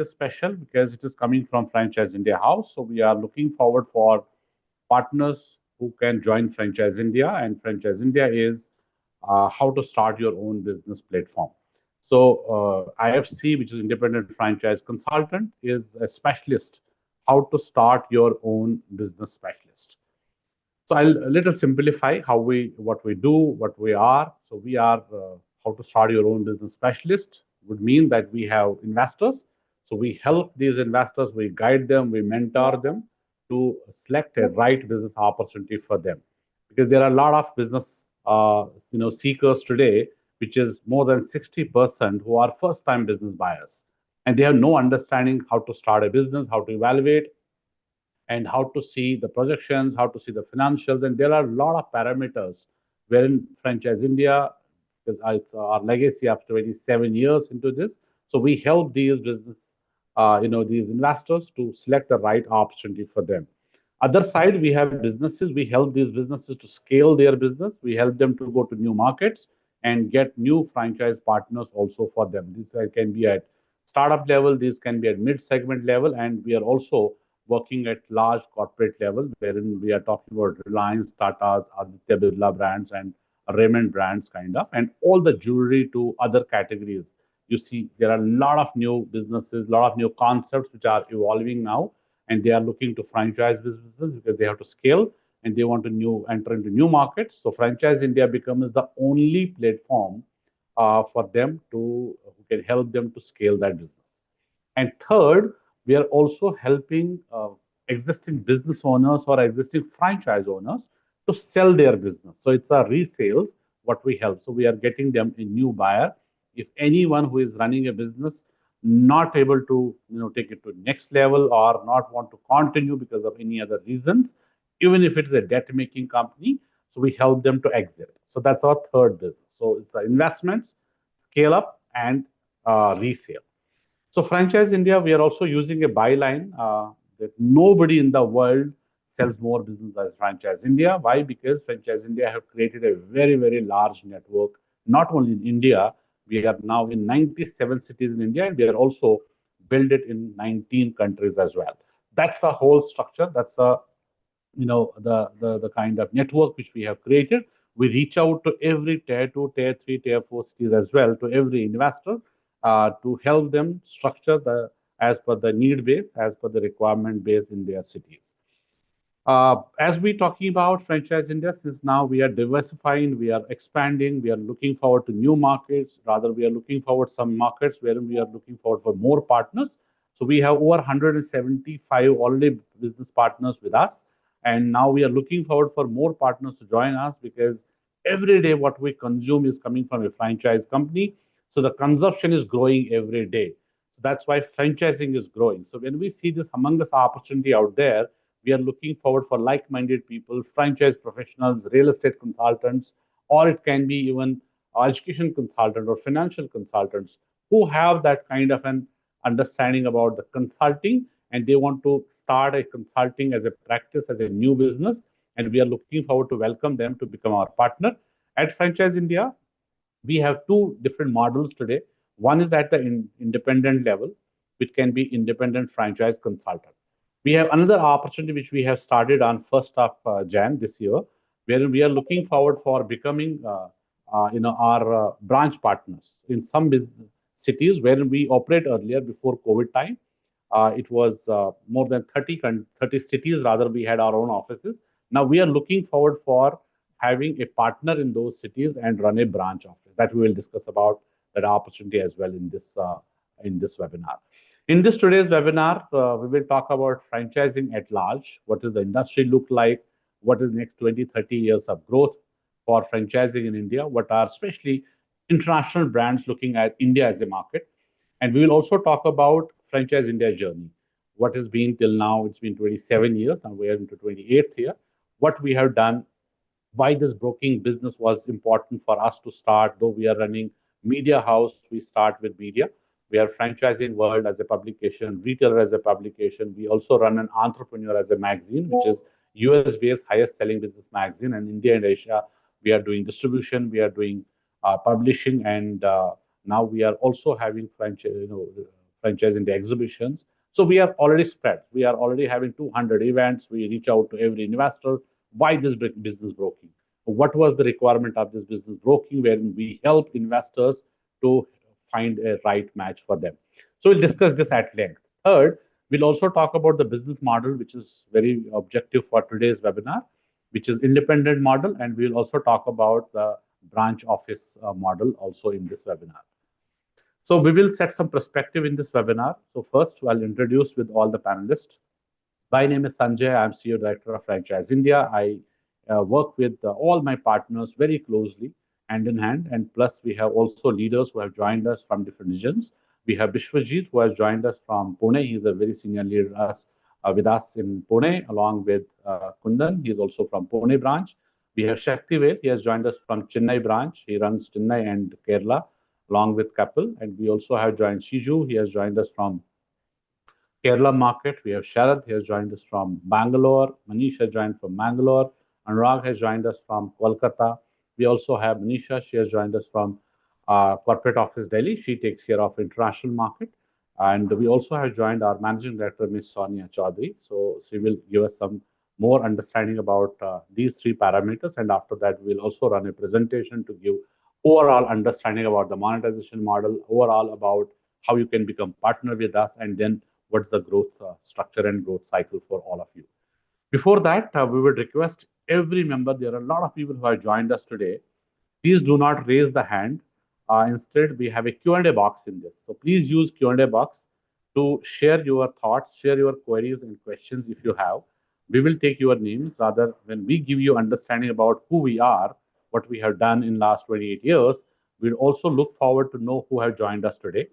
is special because it is coming from Franchise India House. So we are looking forward for partners who can join Franchise India, and Franchise India is how to start your own business platform. So IFC, which is Independent Franchise Consultant, is a specialist how to start your own business specialist. So I'll a little simplify what we do, what we are. So we are how to start your own business specialist would mean that we have investors. So we help these investors, we guide them, we mentor them to select a right business opportunity for them. Because there are a lot of business seekers today, which is more than 60% who are first-time business buyers. And they have no understanding how to start a business, how to evaluate, and how to see the projections, how to see the financials. And there are a lot of parameters wherein Franchise India, because it's our legacy of 27 years into this. So we help these these investors to select the right opportunity for them. Other side, we have businesses. We help these businesses to scale their business. We help them to go to new markets and get new franchise partners also for them. This can be at startup level, these can be at mid-segment level, and we are also working at large corporate level, wherein we are talking about Reliance, Tata's, Aditya Birla brands, and Raymond brands, kind of, and all the jewelry to other categories. You see, there are a lot of new businesses, a lot of new concepts which are evolving now, and they are looking to franchise businesses because they have to scale and they want to enter into new markets. So Franchise India becomes the only platform for them who can help them to scale that business. And third, we are also helping existing business owners or existing franchise owners to sell their business. So it's a resales what we help. So we are getting them a new buyer. If anyone who is running a business not able to take it to next level or not want to continue because of any other reasons, even if it is a debt making company, so we help them to exit. So that's our third business. So it's investments, scale up, and resale. So Franchise India, we are also using a byline that nobody in the world sells more business as Franchise India. Why? Because Franchise India have created a very, very large network, not only in India. We are now in 97 cities in India, and we are also built it in 19 countries as well. That's the whole structure. That's the kind of network which we have created. We reach out to every tier 2, tier 3, tier 4 cities as well, to every investor to help them structure as per the need base, as per the requirement base in their cities. As we talking about Franchise India, since now we are diversifying, we are expanding, we are looking forward to new markets. Rather, we are looking forward some markets where we are looking forward for more partners. So we have over 175 already business partners with us. And now we are looking forward for more partners to join us because every day what we consume is coming from a franchise company. So the consumption is growing every day. So that's why franchising is growing. So when we see this humongous opportunity out there, we are looking forward for like-minded people, franchise professionals, real estate consultants, or it can be even education consultant or financial consultants who have that kind of an understanding about the consulting, and they want to start a consulting as a practice, as a new business. And we are looking forward to welcome them to become our partner. At Franchise India, we have two different models today. One is at the independent level, which can be independent franchise consultant. We have another opportunity which we have started on 1st of Jan this year, where we are looking forward for becoming our branch partners in some business cities where we operate earlier before COVID time. It was more than 30 cities, rather, we had our own offices. Now we are looking forward for having a partner in those cities and run a branch office. That we will discuss about that opportunity as well in this webinar. In this today's webinar, we will talk about franchising at large. What does the industry look like? What is next 20, 30 years of growth for franchising in India? What are especially international brands looking at India as a market? And we will also talk about Franchise India journey. What has been till now? It's been 27 years. Now we are into 28th year. What we have done, why this broking business was important for us to start, though we are running media house, we start with media. We are franchising world as a publication, retailer as a publication. We also run an entrepreneur as a magazine, which is US-based highest selling business magazine. And India and Asia, we are doing distribution, we are doing publishing, and now we are also having Franchise India exhibitions. So we are already spread. We are already having 200 events. We reach out to every investor. Why this business broking? What was the requirement of this business broking? Wherein we help investors to find a right match for them. So we'll discuss this at length. Third, we'll also talk about the business model, which is very objective for today's webinar, which is independent model, and we'll also talk about the branch office model also in this webinar. So we will set some perspective in this webinar. So first, I'll introduce with all the panelists. My name is Sanjay. I'm CEO Director of Franchise India. I work with all my partners very closely, hand in hand. And plus, we have also leaders who have joined us from different regions. We have Bishwajit, who has joined us from Pune. He's a very senior leader with us in Pune, along with Kundan. He's also from Pune branch. We have Shaktivel. He has joined us from Chennai branch. He runs Chennai and Kerala, along with Kapil. And we also have joined Shiju. He has joined us from Kerala market. We have Sharad, he has joined us from Bangalore. Manish has joined from Bangalore. Anurag has joined us from Kolkata. We also have Manisha, she has joined us from corporate office Delhi. She takes care of international market. And we also have joined our managing director, Ms. Sonia Chaudhary. So she will give us some more understanding about these three parameters. And after that, we'll also run a presentation to give overall understanding about the monetization model, overall about how you can become partner with us, and then what's the growth structure and growth cycle for all of you. Before that, we would request every member, there are a lot of people who have joined us today. Please do not raise the hand. Instead, we have a Q&A box in this. So please use Q&A box to share your thoughts, share your queries and questions if you have. We will take your names. Rather, when we give you understanding about who we are, what we have done in last 28 years, we'll also look forward to know who have joined us today.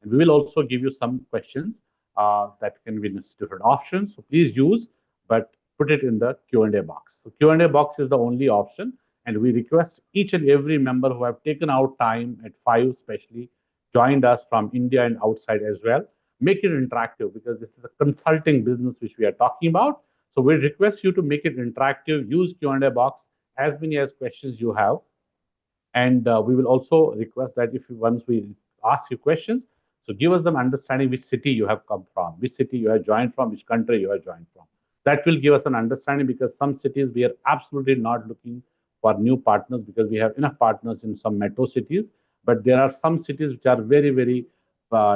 And we will also give you some questions that can be different options. So please use, but put it in the Q&A box. So Q&A box is the only option. And we request each and every member who have taken out time at 5, especially joined us from India and outside as well, make it interactive because this is a consulting business which we are talking about. So we request you to make it interactive, use Q&A box, as many as questions you have. And we will also request that if once we ask you questions, so give us some understanding which city you have come from, which city you have joined from, which country you have joined from. That will give us an understanding because some cities we are absolutely not looking for new partners because we have enough partners in some metro cities. But there are some cities which are very, very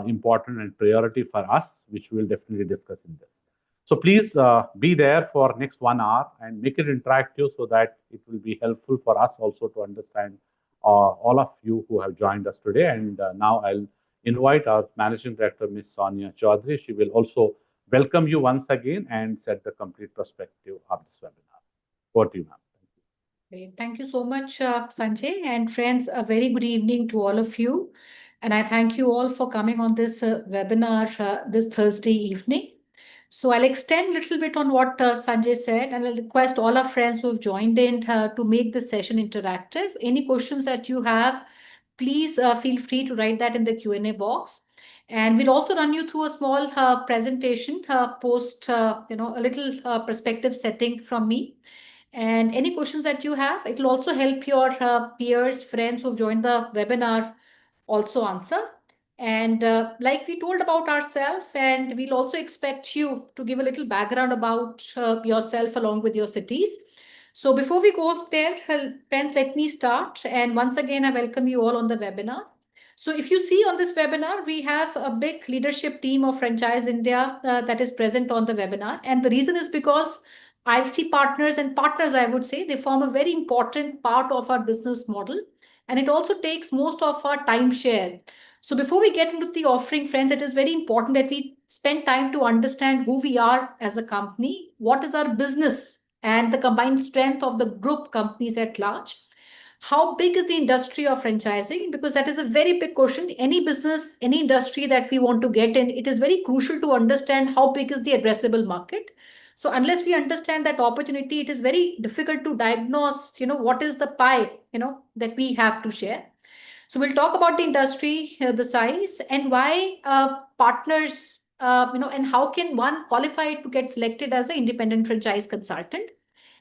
important and priority for us, which we will definitely discuss in this. So please be there for next 1 hour and make it interactive so that it will be helpful for us also to understand all of you who have joined us today. And now I'll invite our Managing Director, Ms. Sonia Chaudhary. She will also welcome you once again and set the complete perspective of this webinar. Over to you, ma'am. Great. Thank you so much, Sanjay. And friends, a very good evening to all of you. And I thank you all for coming on this webinar this Thursday evening. So I'll extend a little bit on what Sanjay said, and I'll request all our friends who've joined in to make the session interactive. Any questions that you have, please feel free to write that in the Q&A box. And we'll also run you through a small presentation post, a little perspective setting from me. And any questions that you have, it will also help your peers, friends who've joined the webinar also answer. And like we told about ourselves, and we'll also expect you to give a little background about yourself along with your cities. So before we go there, friends, let me start. And once again, I welcome you all on the webinar. So if you see on this webinar, we have a big leadership team of Franchise India that is present on the webinar. And the reason is because IFC partners and partners, I would say, they form a very important part of our business model. And it also takes most of our time share. So before we get into the offering, friends, it is very important that we spend time to understand who we are as a company, what is our business, and the combined strength of the group companies at large. How big is the industry of franchising? Because that is a very big question. Any business, any industry that we want to get in, it is very crucial to understand how big is the addressable market. So unless we understand that opportunity, it is very difficult to diagnose, what is the pie, that we have to share. So we'll talk about the industry, the size, and why partners, and how can one qualify to get selected as an independent franchise consultant.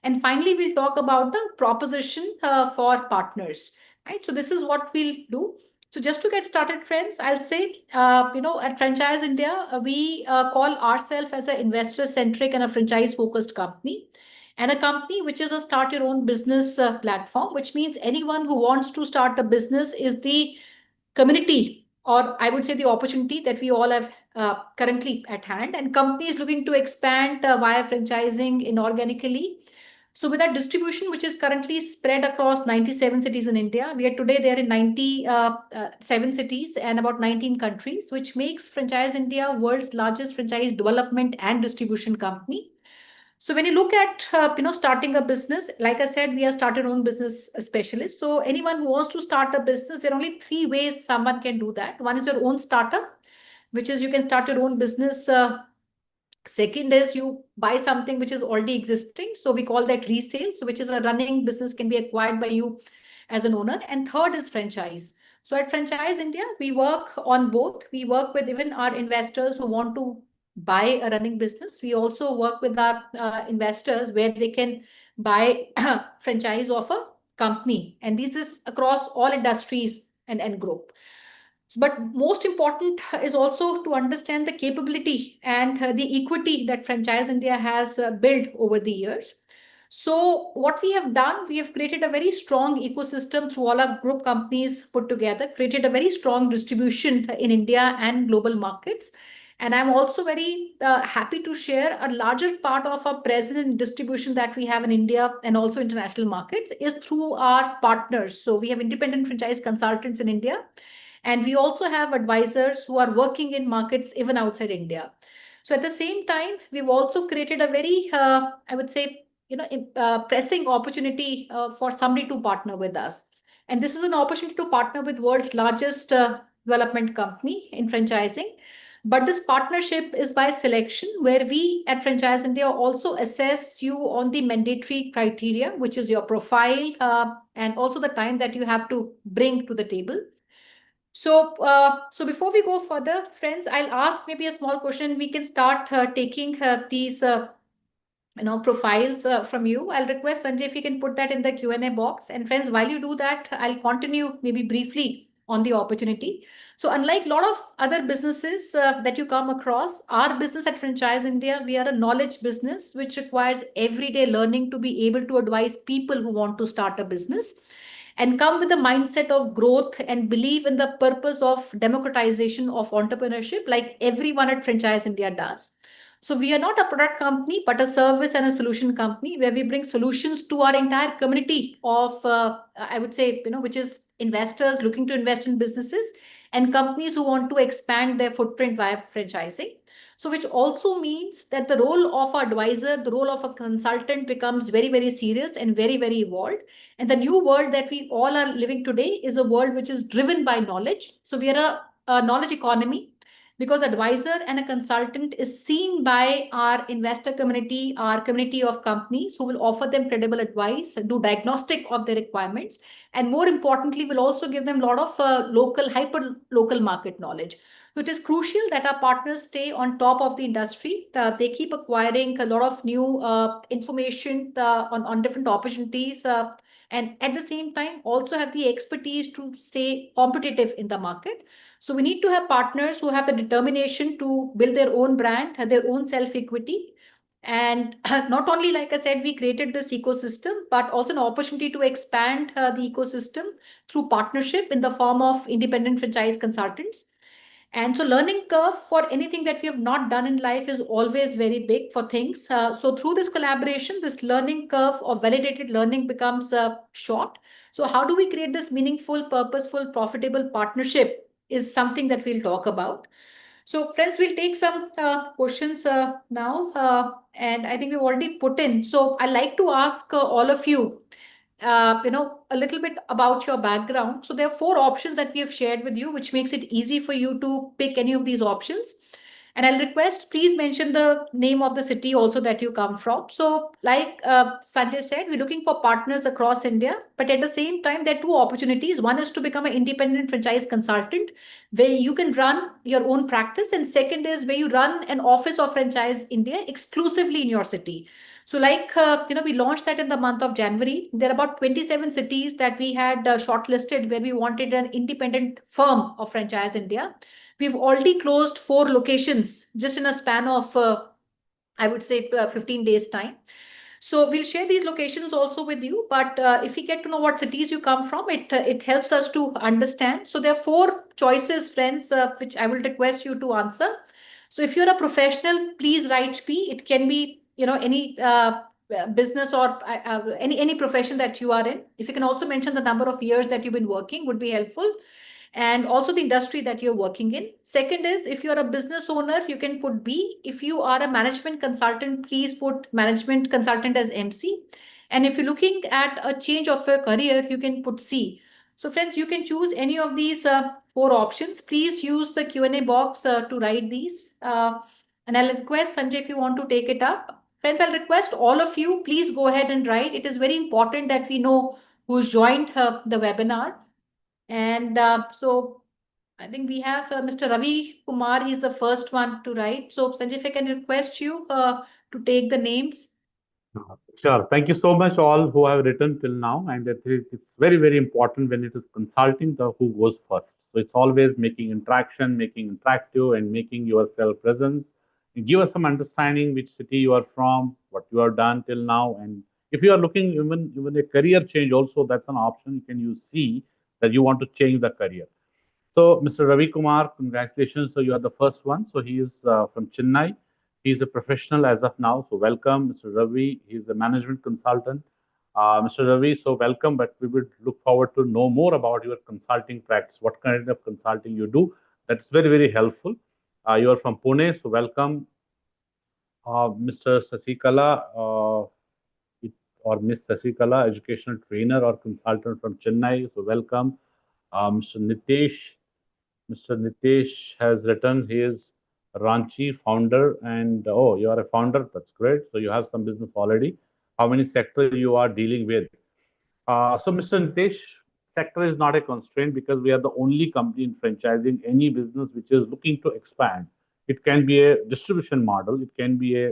And finally, we'll talk about the proposition for partners, right? So this is what we'll do. So just to get started, friends, I'll say, at Franchise India, we call ourselves as an investor-centric and a franchise-focused company, and a company which is a start your own business platform, which means anyone who wants to start a business is the community, or I would say the opportunity that we all have currently at hand, and companies looking to expand via franchising inorganically. So with our distribution, which is currently spread across 97 cities in India, we are today there in 97 cities and about 19 countries, which makes Franchise India world's largest franchise development and distribution company. So when you look at starting a business, like I said, we are started own business specialists. So anyone who wants to start a business, there are only three ways someone can do that. One is your own startup, which is you can start your own business. Second is you buy something which is already existing. So we call that resale. So which is a running business can be acquired by you as an owner. And third is franchise. So at Franchise India, we work on both. We work with even our investors who want to buy a running business. We also work with our investors where they can buy franchise of a company. And this is across all industries and group. But most important is also to understand the capability and the equity that Franchise India has built over the years. So what we have done, we have created a very strong ecosystem through all our group companies put together, created a very strong distribution in India and global markets. And I'm also very happy to share a larger part of our presence and distribution that we have in India and also international markets is through our partners. So we have independent franchise consultants in India, and we also have advisors who are working in markets even outside India. So at the same time, we've also created a very, I would say, pressing opportunity for somebody to partner with us. And this is an opportunity to partner with world's largest development company in franchising. But this partnership is by selection, where we at Franchise India also assess you on the mandatory criteria, which is your profile and also the time that you have to bring to the table. So before we go further, friends, I'll ask maybe a small question. We can start taking these, profiles from you. I'll request Sanjay if you can put that in the Q&A box. And friends, while you do that, I'll continue maybe briefly on the opportunity. So unlike a lot of other businesses that you come across, our business at Franchise India, we are a knowledge business, which requires everyday learning to be able to advise people who want to start a business and come with a mindset of growth and believe in the purpose of democratization of entrepreneurship like everyone at Franchise India does. So we are not a product company, but a service and a solution company where we bring solutions to our entire community of, I would say, which is investors looking to invest in businesses and companies who want to expand their footprint via franchising. So which also means that the role of advisor, the role of a consultant becomes very, very serious and very, very evolved. And the new world that we all are living today is a world which is driven by knowledge. So we are a knowledge economy because advisor and a consultant is seen by our investor community, our community of companies who will offer them credible advice, do diagnostic of their requirements, and more importantly, will also give them a lot of local, hyper local market knowledge. So it is crucial that our partners stay on top of the industry. They keep acquiring a lot of new information on different opportunities and at the same time also have the expertise to stay competitive in the market. So we need to have partners who have the determination to build their own brand, have their own self-equity. And not only, like I said, we created this ecosystem, but also an opportunity to expand the ecosystem through partnership in the form of independent franchise consultants. And so learning curve for anything that we have not done in life is always very big for things. So through this collaboration, this learning curve or validated learning becomes short. So how do we create this meaningful, purposeful, profitable partnership is something that we'll talk about. So friends, we'll take some questions now. And I think we've already put in. So I'd like to ask all of you, a little bit about your background. So there are four options that we have shared with you, which makes it easy for you to pick any of these options. And I'll request, please mention the name of the city also that you come from. So, like Sanjay said, we're looking for partners across India, but at the same time, there are two opportunities. One is to become an independent franchise consultant, where you can run your own practice, and second is where you run an office of Franchise India exclusively in your city. So, like we launched that in the month of January. There are about 27 cities that we had shortlisted where we wanted an independent firm of Franchise India. We've already closed four locations just in a span of, I would say, 15 days' time. So we'll share these locations also with you. But if we get to know what cities you come from, it helps us to understand. So there are four choices, friends, which I will request you to answer. So if you're a professional, please write P. It can be any business or any profession that you are in. If you can also mention the number of years that you've been working, would be helpful, and also the industry that you're working in. Second is, if you're a business owner, you can put B. If you are a management consultant, please put management consultant as MC. And if you're looking at a change of your career, you can put C. So friends, you can choose any of these four options. Please use the Q&A box to write these. And I'll request Sanjay if you want to take it up. Friends, I'll request all of you, please go ahead and write. It is very important that we know who's joined the webinar. And so I think we have Mr. Ravi Kumar. He's the first one to write. So Sanjay, if I can request you to take the names. Sure. Thank you so much, all who have written till now. And I think it's very, very important when it is consulting the who goes first. So it's always making interaction, making interactive, and making yourself presence. And give us some understanding which city you are from, what you have done till now, and if you are looking even a career change, also that's an option. You can use C that you want to change the career. So, Mr. Ravi Kumar, congratulations. So, you are the first one. So, he is from Chennai. He is a professional as of now. So, welcome, Mr. Ravi. He is a management consultant. Mr. Ravi, so welcome, but we would look forward to know more about your consulting practice, what kind of consulting you do. That's very, very helpful. You are from Pune, so welcome. Mr. Sasikala, or Miss Sasikala, educational trainer or consultant from Chennai, so welcome. Mr. Nitesh, Mr. Nitesh has written he is Ranchi founder, and oh, you are a founder. That's great. So you have some business already. How many sectors you are dealing with? So, Mr. Nitesh, sector is not a constraint because we are the only company in franchising any business which is looking to expand. It can be a distribution model. It can be a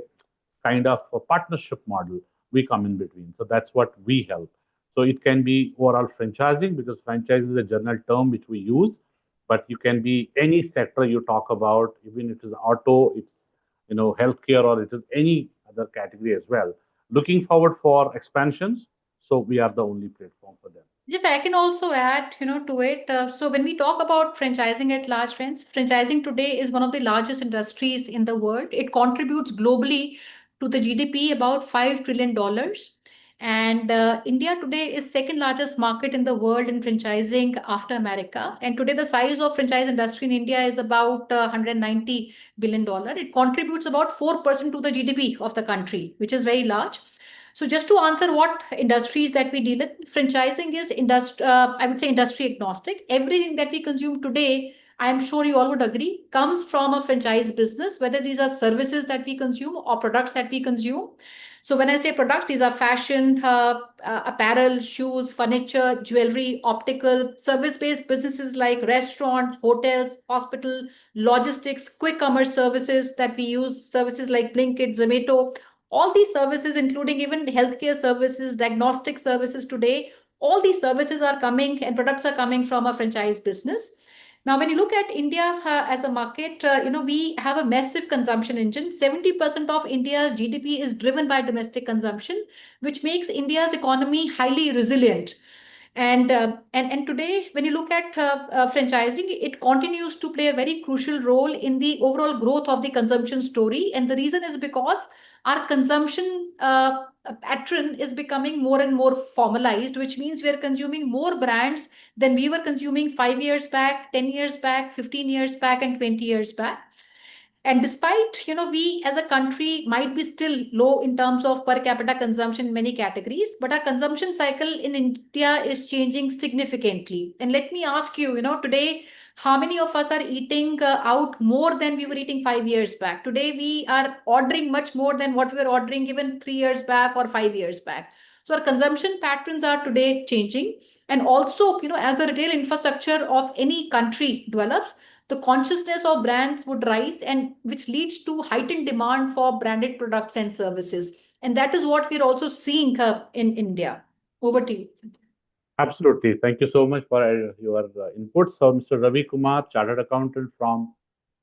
kind of a partnership model. We come in between. So that's what we help. So it can be overall franchising because franchising is a general term which we use, but you can be any sector you talk about, even if it is auto, it's healthcare, or it is any other category as well. Looking forward for expansions, so we are the only platform for them. If I can also add, to it. So when we talk about franchising at large, friends, franchising today is one of the largest industries in the world. It contributes globally to the GDP about $5 trillion. And India today is second largest market in the world in franchising after America. And today the size of franchise industry in India is about $190 billion. It contributes about 4% to the GDP of the country, which is very large. So just to answer what industries that we deal in, franchising is I would say industry agnostic. Everything that we consume today, I'm sure you all would agree, comes from a franchise business, whether these are services that we consume or products that we consume. So when I say products, these are fashion, apparel, shoes, furniture, jewelry, optical, service-based businesses like restaurants, hotels, hospital, logistics, quick commerce services that we use, services like Blinkit, Zomato, all these services, including even healthcare services, diagnostic services today, all these services are coming and products are coming from a franchise business. Now, when you look at India as a market, we have a massive consumption engine. 70% of India's GDP is driven by domestic consumption, which makes India's economy highly resilient. And today, when you look at franchising, it continues to play a very crucial role in the overall growth of the consumption story. And the reason is because our consumption pattern is becoming more and more formalized, which means we are consuming more brands than we were consuming 5 years back, 10 years back, 15 years back, and 20 years back. And despite, we as a country might be still low in terms of per capita consumption in many categories, but our consumption cycle in India is changing significantly. And let me ask you, today, how many of us are eating out more than we were eating 5 years back? Today we are ordering much more than what we were ordering even 3 years back or 5 years back. So our consumption patterns are today changing. And also, as the retail infrastructure of any country develops, the consciousness of brands would rise, and which leads to heightened demand for branded products and services. And that is what we're also seeing in India. Over to you, Sanjay. Absolutely. Thank you so much for your input. So, Mr. Ravi Kumar, chartered accountant from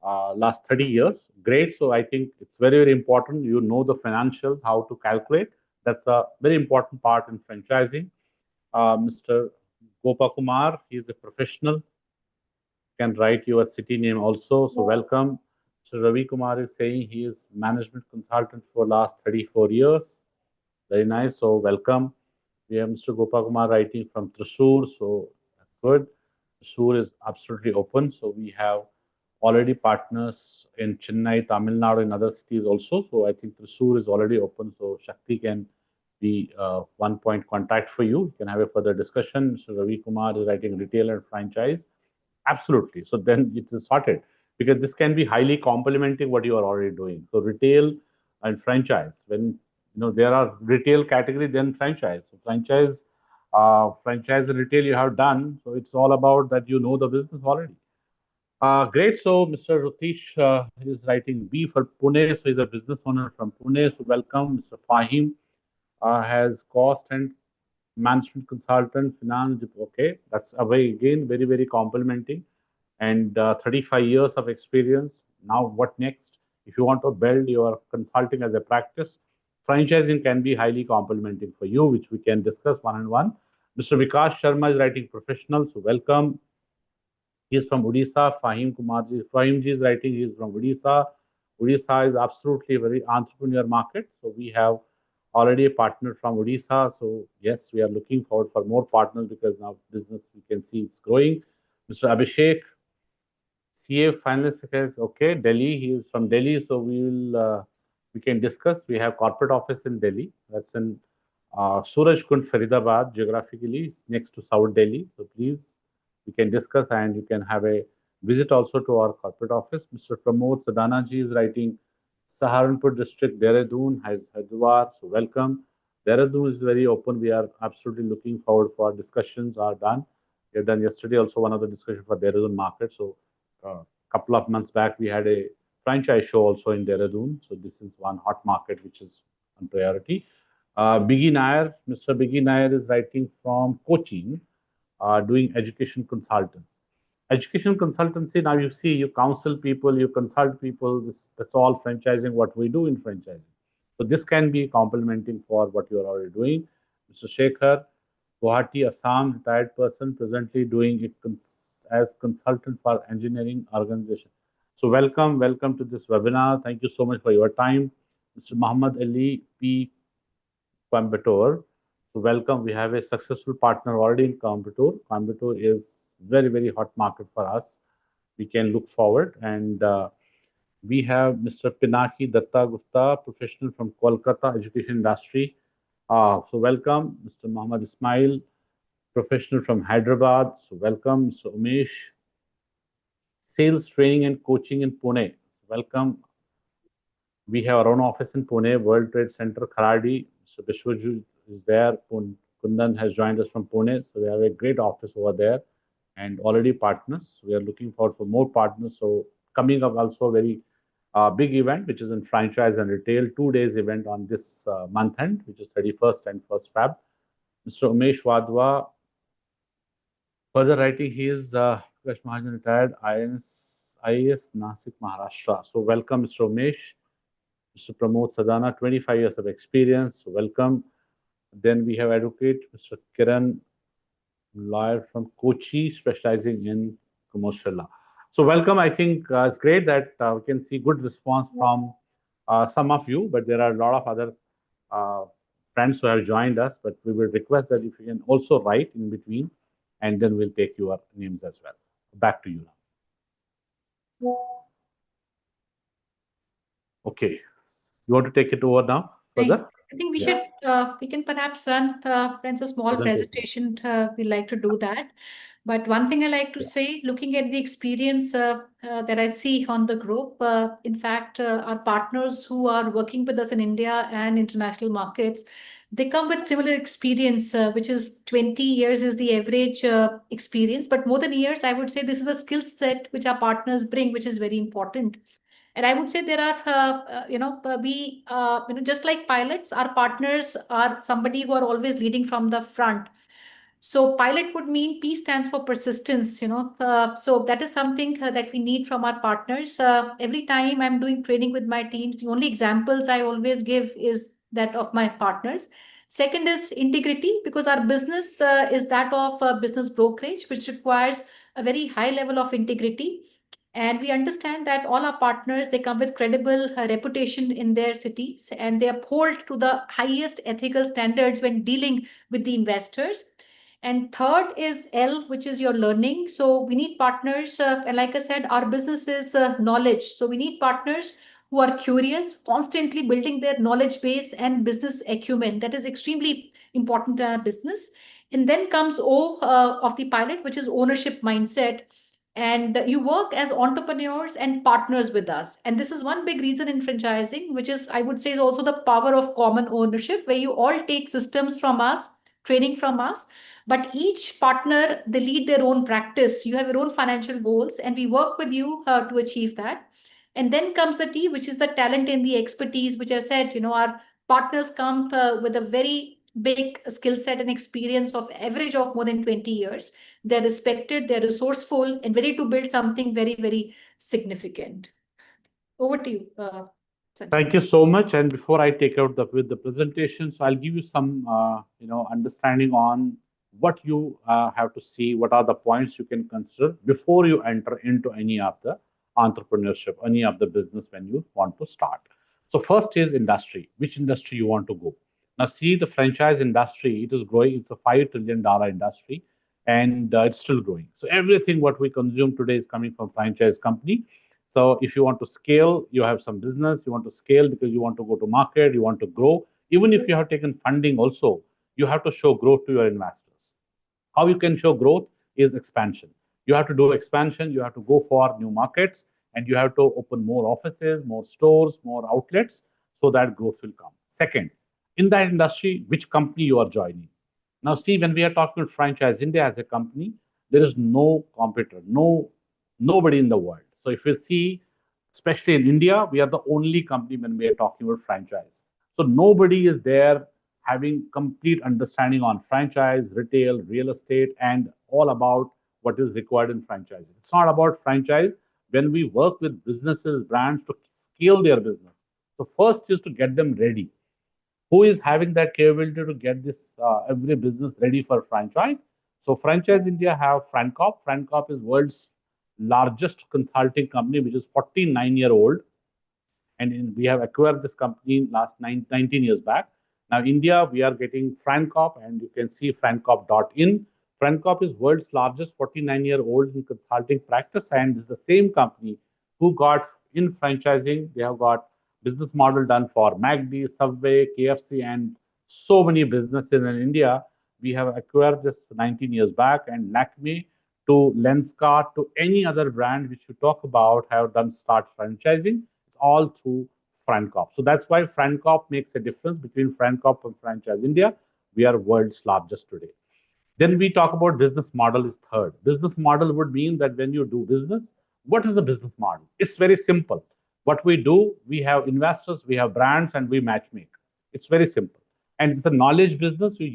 last 30 years. Great. So, I think it's very, very important. You know the financials, how to calculate. That's a very important part in franchising. Mr. Gopa Kumar, he is a professional, can write your city name also. So welcome. So Ravi Kumar is saying he is management consultant for last 34 years. Very nice. So welcome. We have Mr. Gopa Kumar writing from Thrissur. So that's good. Thrissur is absolutely open. So we have already partners in Chennai, Tamil Nadu, and other cities also. So I think Thrissur is already open. So Shakti can be one point contact for you. You can have a further discussion. Mr. Ravi Kumar is writing retail and franchise. Absolutely. So then it is sorted because this can be highly complementing what you are already doing. So retail and franchise. When there are retail category, then franchise. So franchise and retail you have done. So it's all about that you know the business already. Great. So Mr. Rutish is writing B for Pune. So he's a business owner from Pune. So welcome, Mr. Fahim has cost and management consultant, finance. Okay, that's a way again very very complimenting, and 35 years of experience. Now what next? If you want to build your consulting as a practice, franchising can be highly complementing for you, which we can discuss one on one. Mr. Vikas Sharma is writing professional, so welcome. He is from Odisha. Fahim Kumarji. Fahimji is writing. He is from Odisha. Odisha is absolutely a very entrepreneur market. So we have already a partner from Odisha. So yes, we are looking forward for more partners because now business we can see it's growing. Mr. Abhishek, CA finalist. Okay, Delhi. He is from Delhi. So we can discuss. We have corporate office in Delhi. That's in Suraj Kund, Faridabad. Geographically, it's next to South Delhi. So please we can discuss and you can have a visit also to our corporate office. Mr. Pramod Sadana ji is writing Saharanpur district, Dehradun, Hyderabad. So welcome. Dehradun is very open. We are absolutely looking forward for discussions are done. We have done yesterday also one of the discussion for Dehradun market. So a couple of months back we had a franchise show also in Dehradun. So this is one hot market which is on priority. Biggie Nair, Mr. Biggie Nair is writing from Cochin, doing education consultants. Education consultancy, now you see, you counsel people, you consult people. That's all franchising, what we do in franchising. So this can be complementing for what you are already doing. Mr. Shekhar, Guwahati, Assam, retired person, presently doing it as consultant for engineering organization. So welcome to this webinar. Thank you so much for your time. Mr. Muhammad Ali P. Coimbatore. So welcome. We have a successful partner already in Coimbatore. Coimbatore is very, very hot market for us. We can look forward. And we have Mr. Pinaki Datta Gupta, professional from Kolkata education industry. So welcome, Mr. Muhammad Ismail, professional from Hyderabad. So welcome, Mr. Umesh, sales training and coaching in Pune. So welcome. We have our own office in Pune, World Trade Center, Kharadi. So Vishwajit is there. Kundan has joined us from Pune. So we have a great office over there and already partners. We are looking forward for more partners. So coming up also a very big event, which is in franchise and retail, 2 days event on this month end, which is 31st and 1st Feb. Mr. Umesh Wadhwa, further writing, he is Prakash Mahajan, retired IAS Nasik, Maharashtra. So welcome, Mr. Umesh. Mr. Pramod Sadana, 25 years of experience. So welcome. Then we have advocate Mr. Kiran, lawyer from Kochi, specializing in commercial law. So welcome. I think it's great that we can see good response from some of you, but there are a lot of other uh, friends who have joined us. But we will request that if you can also write in between, and then we'll take your names as well. Back to you now. Okay. You want to take it over now Right. further? I think we Yeah. should we can perhaps run friends a small Presentation. presentation. We like to do that. But one thing I like to Yeah. say, looking at the experience that I see on the group, in fact, our partners who are working with us in India and international markets, they come with similar experience, which is 20 years is the average experience. But more than years, I would say this is the skill set which our partners bring, which is very important. And I would say there are, just like pilots, our partners are somebody who are always leading from the front. So pilot would mean P stands for persistence, so that is something that we need from our partners. Every time I'm doing training with my teams, the only examples I always give is that of my partners. Second is integrity, because our business is that of business brokerage, which requires a very high level of integrity. And we understand that all our partners, they come with credible reputation in their cities, and they uphold to the highest ethical standards when dealing with the investors. And third is L, which is your learning. So we need partners. And like I said, our business is knowledge. So we need partners who are curious, constantly building their knowledge base and business acumen. That is extremely important in our business. And then comes O of the pilot, which is ownership mindset. And you work as entrepreneurs and partners with us. And this is one big reason in franchising, which is, I would say, is also the power of common ownership, where you all take systems from us, training from us, but each partner, they lead their own practice. You have your own financial goals, and we work with you to achieve that. And then comes the T, which is the talent and the expertise, which I said, our partners come with a very big skill set and experience of average of more than 20 years. They're respected, they're resourceful, and ready to build something very, very significant. Over to you, Sanjay. Thank you so much. And before I take out with the presentation, so I'll give you some understanding on what you have to see, what are the points you can consider before you enter into any of the entrepreneurship, any of the business when you want to start. So first is industry. Which industry you want to go? Now see the franchise industry. It is growing. It's a $5 trillion industry, and it's still growing. So everything what we consume today is coming from franchise company. So if you want to scale, you have some business, you want to scale because you want to go to market, you want to grow. Even if you have taken funding also, you have to show growth to your investors. How you can show growth is expansion. You have to do expansion, you have to go for new markets, and you have to open more offices, more stores, more outlets, so that growth will come. Second, in that industry, which company you are joining. Now, see, when we are talking about franchise India as a company, there is no competitor, nobody in the world. So if you see, especially in India, we are the only company when we are talking about franchise. So nobody is there having complete understanding on franchise, retail, real estate, and all about what is required in franchising. It's not about franchise when we work with businesses, brands to scale their business. So first is to get them ready. Who is having that capability to get this every business ready for franchise? So franchise India have Francop. Francop is world's largest consulting company, which is 49-year-old, and we have acquired this company last 19 years back. Now, India, we are getting Francop, and you can see francop.in. Francop is world's largest 49-year-old in consulting practice, and is the same company who got in franchising. They have got business model done for McD, Subway, KFC, and so many businesses in India. We have acquired this 19 years back, and Lakme to Lenskart to any other brand which you talk about have done start franchising. It's all through Francop. So that's why Francop makes a difference between Francop and Franchise India. We are world's largest today. Then we talk about business model is third. Business model would mean that when you do business, what is the business model? It's very simple. What we do, we have investors, we have brands, and we match make. It's very simple. And it's a knowledge business. You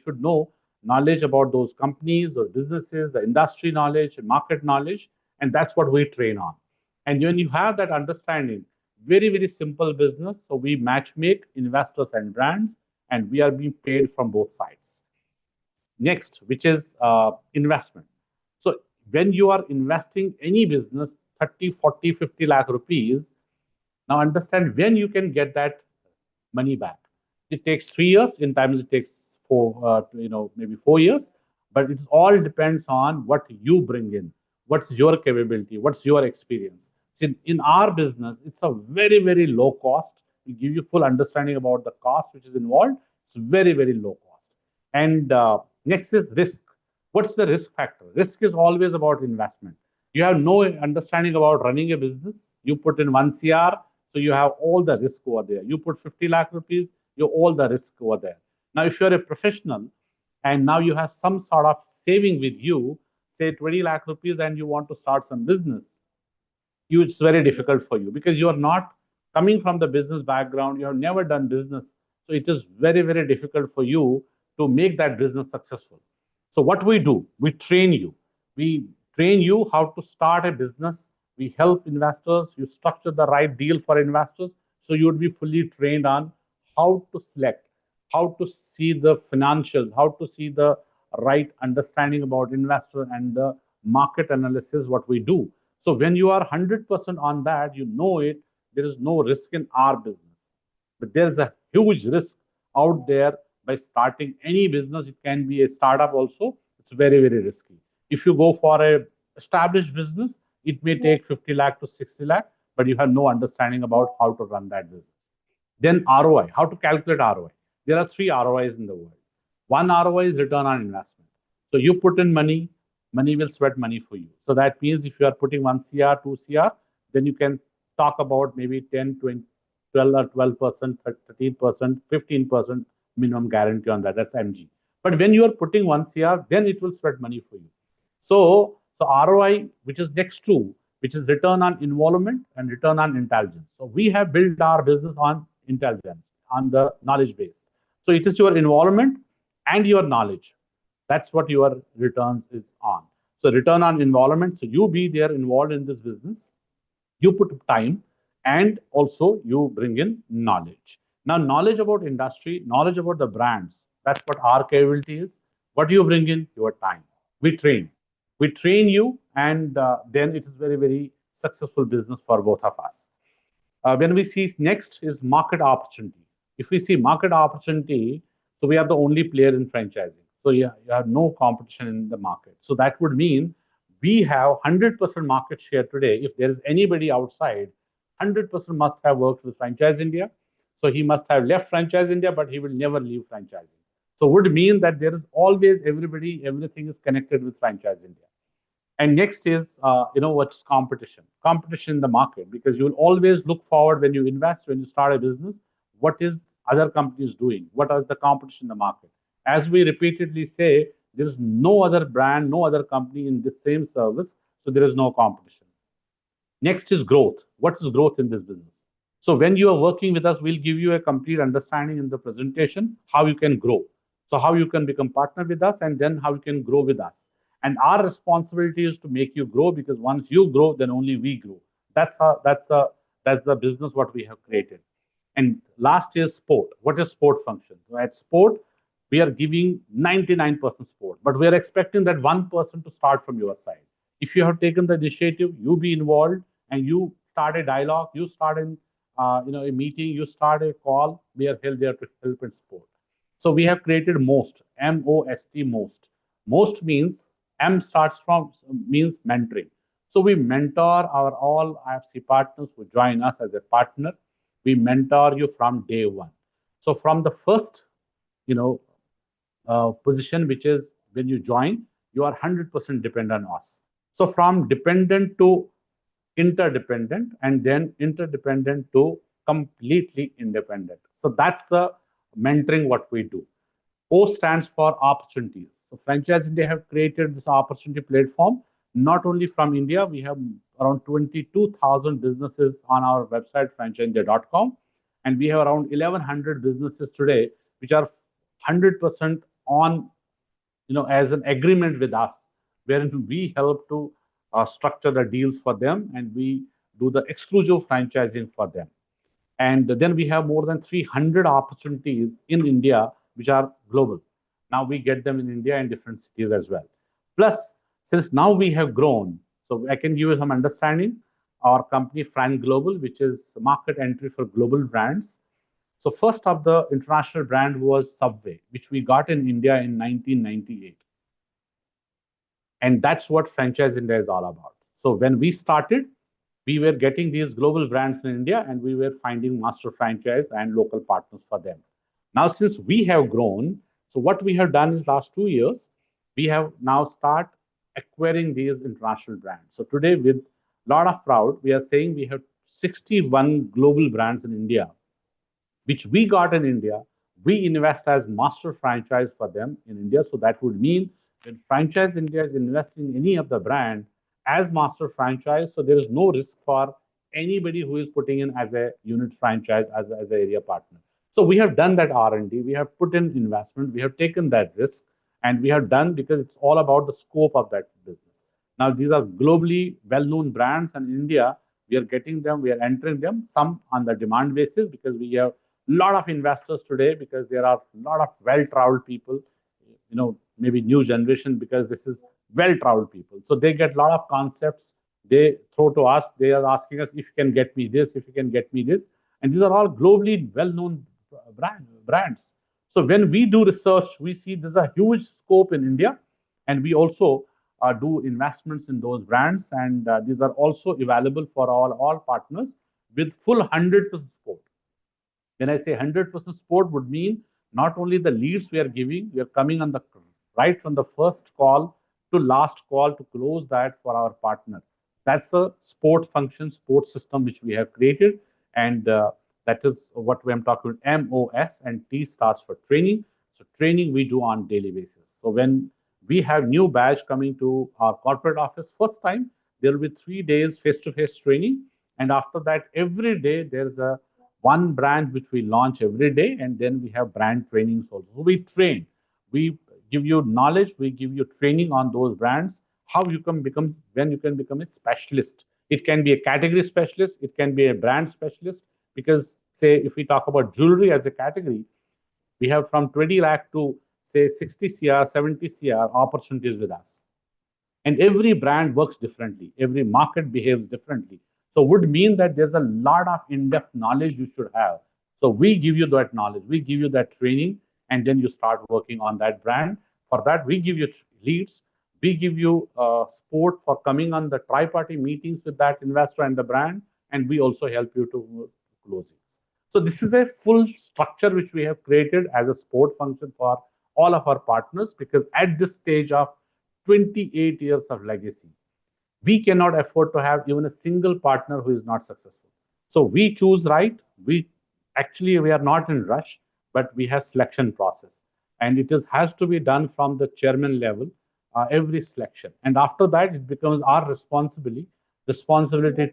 should know knowledge about those companies or businesses, the industry knowledge, and market knowledge, and that's what we train on. And when you have that understanding, very, very simple business. So we match make investors and brands, and we are being paid from both sides. Next, which is investment. So when you are investing any business, 30, 40, 50 lakh rupees, now understand when you can get that money back. It takes 3 years. In times it takes maybe 4 years. But it all depends on what you bring in. What's your capability? What's your experience? In our business, it's a very, very low cost. We give you full understanding about the cost which is involved. It's very, very low cost. And next is risk. What's the risk factor? Risk is always about investment. You have no understanding about running a business. You put in 1 CR, so you have all the risk over there. You put 50 lakh rupees, you all the risk over there. Now, if you're a professional and now you have some sort of saving with you, say 20 lakh rupees, and you want to start some business, it's very difficult for you because you are not coming from the business background. You have never done business, so it is very, very difficult for you to make that business successful. So what we do, we train you how to start a business. We help investors. You structure the right deal for investors, so you would be fully trained on how to select, how to see the financials, how to see the right understanding about investor and the market analysis, what we do. So when you are 100% on that, you know it, there is no risk in our business. But there's a huge risk out there by starting any business. It can be a startup also. It's very, very risky. If you go for a established business, it may take 50 lakh to 60 lakh, but you have no understanding about how to run that business. Then ROI, how to calculate ROI. There are three ROIs in the world. One ROI is return on investment. So you put in money, money will sweat money for you. So that means if you are putting 1 CR, 2 CR, then you can talk about maybe 10, 20, 12 or 12%, 13%, 15% minimum guarantee on that. That's MG. But when you are putting 1 CR, then it will sweat money for you. So ROI, which is next to, which is return on involvement and return on intelligence. So we have built our business on intelligence, on the knowledge base. So it is your involvement and your knowledge. That's what your returns is on. So return on involvement. So you be there involved in this business. You put time and also you bring in knowledge. Now, knowledge about industry, knowledge about the brands. That's what our capability is. What do you bring in? Your time. We train. We train you, and then it is very, very successful business for both of us. When we see next is market opportunity. If we see market opportunity, so we are the only player in franchising. So you have no competition in the market. So that would mean we have 100% market share today. If there is anybody outside, 100% must have worked with Franchise India. So he must have left Franchise India, but he will never leave franchising. So would mean that there is always everybody, everything is connected with Franchise India. And next is, what's competition? Competition in the market, because you'll always look forward when you invest, when you start a business, what is other companies doing? What is the competition in the market? As we repeatedly say, there is no other brand, no other company in the same service, so there is no competition. Next is growth. What is growth in this business? So when you are working with us, we'll give you a complete understanding in the presentation how you can grow. So how you can become partner with us, and then how you can grow with us. And our responsibility is to make you grow, because once you grow, then only we grow. That's the business what we have created. And last is sport. What is sport function? So at sport, we are giving 99% sport, but we are expecting that 1% to start from your side. If you have taken the initiative, you be involved and you start a dialogue, you start a meeting, you start a call. We are there to help in sport. So we have created MOST, MOST, MOST. MOST means M starts from means mentoring. So we mentor our all IFC partners who join us as a partner. We mentor you from day one. So from the first, position, which is when you join, you are 100% dependent on us. So from dependent to interdependent, and then interdependent to completely independent. So that's the mentoring what we do. O stands for opportunities. So Franchise India have created this opportunity platform. Not only from India, we have around 22,000 businesses on our website, franchiseindia.com. And we have around 1,100 businesses today, which are 100% on, as an agreement with us, wherein we help to structure the deals for them, and we do the exclusive franchising for them. And then we have more than 300 opportunities in India, which are global. Now we get them in India and different cities as well. Plus, since now we have grown, so I can give you some understanding. Our company, Fran Global, which is market entry for global brands. So first of the international brand was Subway, which we got in India in 1998. And that's what Franchise India is all about. So when we started, we were getting these global brands in India and we were finding master franchise and local partners for them. Now, since we have grown, so what we have done is last 2 years, we have now start acquiring these international brands. So today, with a lot of proud, we are saying we have 61 global brands in India which we got in India, we invest as master franchise for them in India. So that would mean when Franchise India is investing in any of the brand as master franchise, so there is no risk for anybody who is putting in as a unit franchise as an area partner. So we have done that R&D, we have put in investment, we have taken that risk, and we have done because it's all about the scope of that business. Now these are globally well-known brands, and in India we are getting them, we are entering them, some on the demand basis because we have lot of investors today because there are a lot of well-traveled people, maybe new generation because this is well-traveled people. So they get a lot of concepts. They throw to us. They are asking us if you can get me this, if you can get me this, and these are all globally well-known brands. So when we do research, we see there's a huge scope in India, and we also do investments in those brands, and these are also available for all partners with full 100% support. When I say 100% support would mean not only the leads we are giving, we are coming on the right from the first call to last call to close that for our partner. That's a support function, support system which we have created, and that is what I'm talking about. MOS and T starts for training. So training we do on daily basis. So when we have new batch coming to our corporate office first time, there will be 3 days face-to-face training, and after that every day there's a one brand which we launch every day, and then we have brand trainings also. So we train, we give you knowledge, we give you training on those brands, how you can become, when you can become a specialist. It can be a category specialist, it can be a brand specialist, because say if we talk about jewelry as a category, we have from 20 lakh to say 60 cr, 70 cr opportunities with us, and every brand works differently, every market behaves differently. So would mean that there's a lot of in-depth knowledge you should have. So we give you that knowledge, we give you that training, and then you start working on that brand. For that we give you leads, we give you support for coming on the tri-party meetings with that investor and the brand, and we also help you to closings. So this is a full structure which we have created as a support function for all of our partners, because at this stage of 28 years of legacy, we cannot afford to have even a single partner who is not successful. So we choose right. We are not in rush, but we have selection process, and it has to be done from the chairman level, every selection, and after that it becomes our responsibility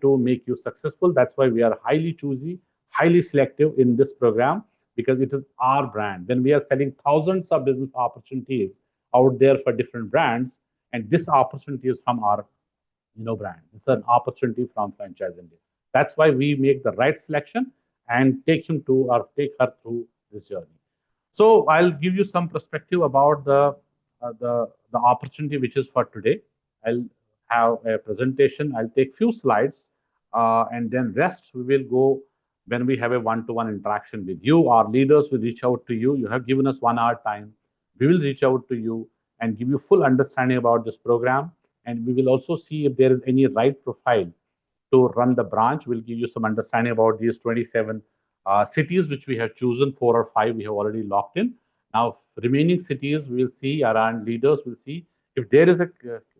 to make you successful. That's why we are highly choosy, highly selective in this program, because it is our brand. When we are selling thousands of business opportunities out there for different brands, and this opportunity is from our brand. It's an opportunity from Franchise India. That's why we make the right selection and take him to or take her through this journey. So I'll give you some perspective about the opportunity which is for today. I'll have a presentation. I'll take few slides, and then rest we will go when we have a one-to-one interaction with you. Our leaders will reach out to you. You have given us 1 hour time. We will reach out to you and give you full understanding about this program. And we will also see if there is any right profile to run the branch. We'll give you some understanding about these 27 cities which we have chosen. 4 or 5 we have already locked in. Now remaining cities we will see, around leaders will see if there is a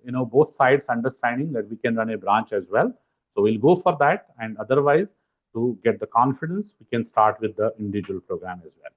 both sides understanding that we can run a branch as well. So we'll go for that, and otherwise to get the confidence we can start with the individual program as well.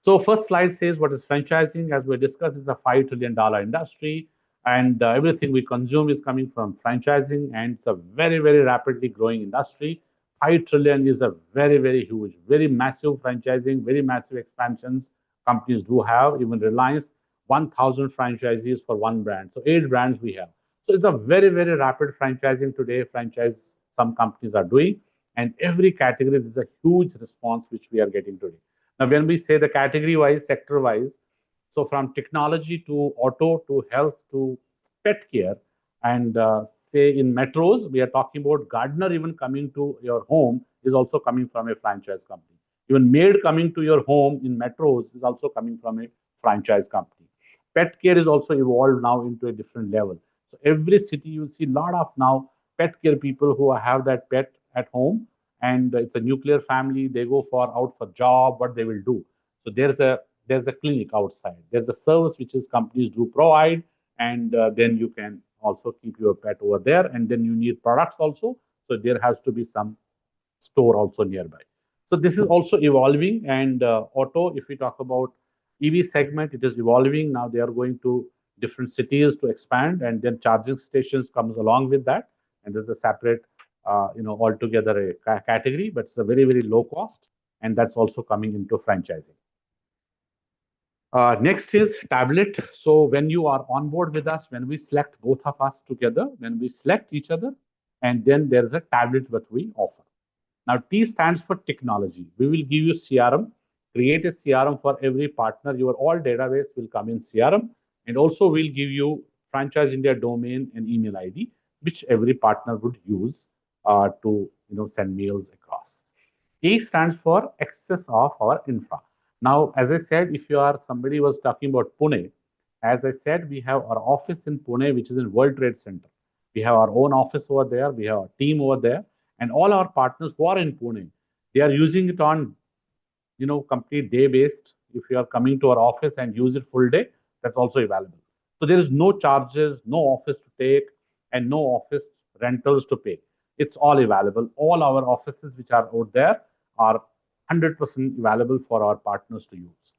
So first slide says what is franchising. As we discussed, is a $5 trillion industry, and everything we consume is coming from franchising, and it's a very, very rapidly growing industry. 5 trillion is a very, very huge, very massive franchising, very massive expansions companies do have. Even Reliance, 1,000 franchisees for one brand. So 8 brands we have. So it's a very, very rapid franchising today. Franchise some companies are doing, and every category there's a huge response which we are getting today. Now, when we say the category-wise, sector-wise, so from technology to auto to health to pet care, and say in metros, we are talking about gardener even coming to your home is also coming from a franchise company. Even maid coming to your home in metros is also coming from a franchise company. Pet care is also evolved now into a different level. So every city you see a lot of now pet care people who have that pet at home, and it's a nuclear family. They go for out for job. What they will do? So there's a clinic outside. There's a service which is companies do provide, and then you can also keep your pet over there. And then you need products also. So there has to be some store also nearby. So this is also evolving. And auto, if we talk about EV segment, it is evolving. Now they are going to different cities to expand, and then charging stations comes along with that. And there's a separate, altogether a category, but it's a very, very low cost. And that's also coming into franchising. Next is tablet. So when you are on board with us, when we select both of us together, when we select each other, and then there's a tablet that we offer. Now, T stands for technology. We will give you CRM, create a CRM for every partner. Your all database will come in CRM. And also we'll give you Franchise India domain and email ID, which every partner would use to send mails across. A stands for access of our infra. Now, as I said, if you are somebody was talking about Pune, as I said, we have our office in Pune, which is in World Trade Center. We have our own office over there. We have a team over there, and all our partners who are in Pune, they are using it on complete day based. If you are coming to our office and use it full day, that's also available. So there is no charges, no office to take, and no office rentals to pay. It's all available. All our offices which are out there are 100% available for our partners to use.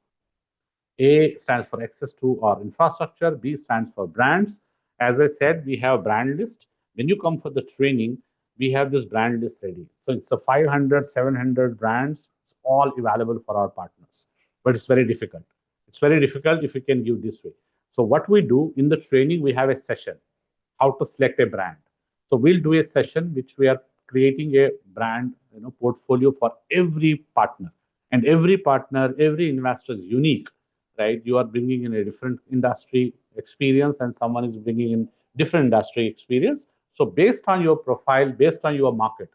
A stands for access to our infrastructure. B stands for brands. As I said, we have brand list. When you come for the training, we have this brand list ready. So it's a 500, 700 brands. It's all available for our partners. But it's very difficult. It's very difficult if you can give this way. So what we do in the training, we have a session, how to select a brand. So we'll do a session which we are creating a brand portfolio for every partner. And every partner, every investor is unique, right? You are bringing in a different industry experience, and someone is bringing in different industry experience. So based on your profile, based on your market,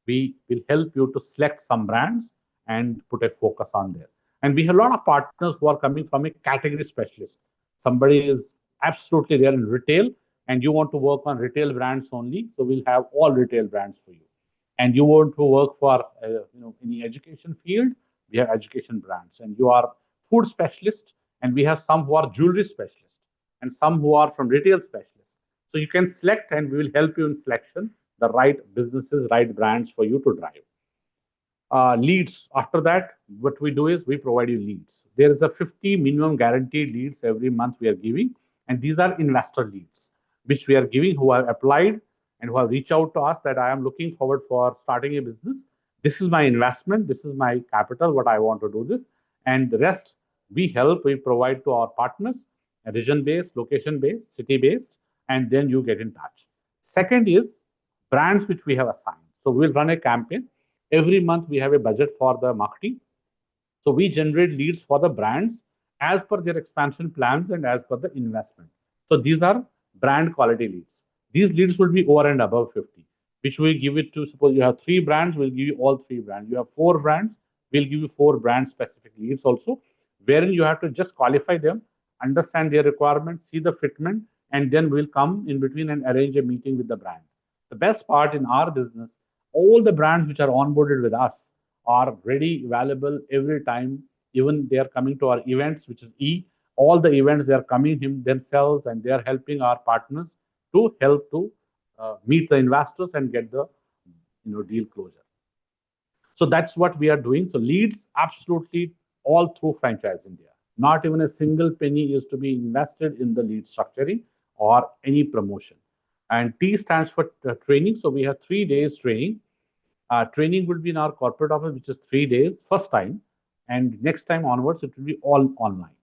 we will help you to select some brands and put a focus on there. And we have a lot of partners who are coming from a category specialist. Somebody is absolutely there in retail, and you want to work on retail brands only. So we'll have all retail brands for you. And you want to work for any education field, we have education brands. And you are food specialist, and we have some who are jewelry specialists, and some who are from retail specialists. So you can select, and we will help you in selection the right businesses, right brands for you to drive. Leads. After that, what we do is we provide you leads. There is a 50 minimum guaranteed leads every month we are giving, and these are investor leads, which we are giving who have applied and who have reached out to us that I am looking forward for starting a business. This is my investment. This is my capital. What I want to do this, and the rest we help. We provide to our partners, region-based, location-based, city-based, and then you get in touch. Second is brands which we have assigned. So we'll run a campaign. Every month we have a budget for the marketing. So we generate leads for the brands as per their expansion plans and as per the investment. So these are brand quality leads. These leads will be over and above 50, which we give it to, suppose you have 3 brands, we'll give you all 3 brands. You have 4 brands, we'll give you 4 brand specific leads also, wherein you have to just qualify them, understand their requirements, see the fitment, and then we'll come in between and arrange a meeting with the brand. The best part in our business, all the brands which are onboarded with us are ready, available every time. Even they are coming to our events, which is E. All the events, they are coming themselves, and they are helping our partners to help to meet the investors and get the deal closure. So that's what we are doing. So leads absolutely all through Franchise India. Not even a single penny is to be invested in the lead structuring or any promotion. And T stands for training. So we have 3 days training. Training will be in our corporate office, which is 3 days, first time. And next time onwards, it will be all online.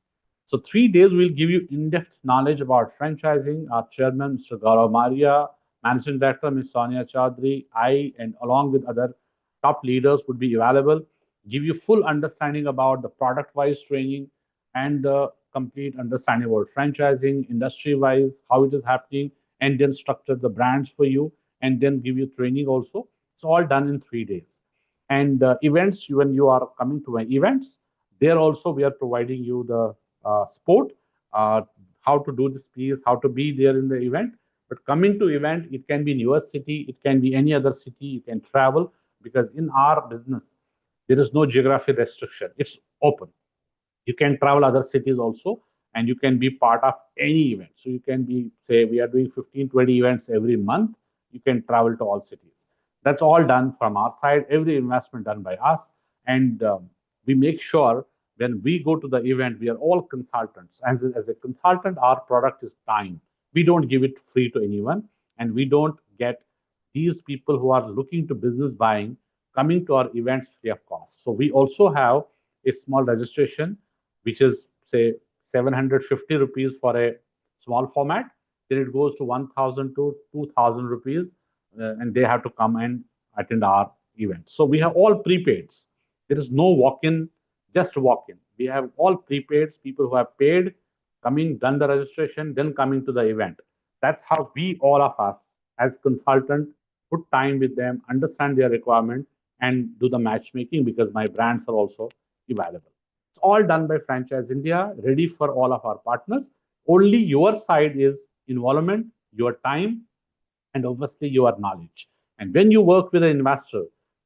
So 3 days will give you in-depth knowledge about franchising. Our chairman, Mr. Gaurav Maria, managing director, Ms. Sonia Chaudhary, I, and along with other top leaders would be available, give you full understanding about the product-wise training and the complete understanding about franchising, industry-wise, how it is happening, and then structure the brands for you, and then give you training also. It's all done in 3 days. And events, when you are coming to my events, there also we are providing you the sport, how to do this piece, how to be there in the event. But coming to event, it can be in your city, it can be any other city, you can travel, because in our business, there is no geography restriction. It's open. You can travel other cities also, and you can be part of any event. So you can be, say, we are doing 15, 20 events every month. You can travel to all cities. That's all done from our side, every investment done by us. And we make sure when we go to the event, we are all consultants. As a consultant, our product is time. We don't give it free to anyone, and we don't get these people who are looking to business buying coming to our events free of cost. So we also have a small registration, which is, say, 750 rupees for a small format. Then it goes to 1000 to 2000 rupees, and they have to come and attend our event. So we have all prepaids. There is no walk-in, just walk-in. We have all prepaids, people who have paid, coming, done the registration, then coming to the event. That's how we, all of us, as consultant, put time with them, understand their requirement, and do the matchmaking, because my brands are also available. It's all done by Franchise India, ready for all of our partners. Only your side is involvement, your time, and obviously your knowledge. And when you work with an investor,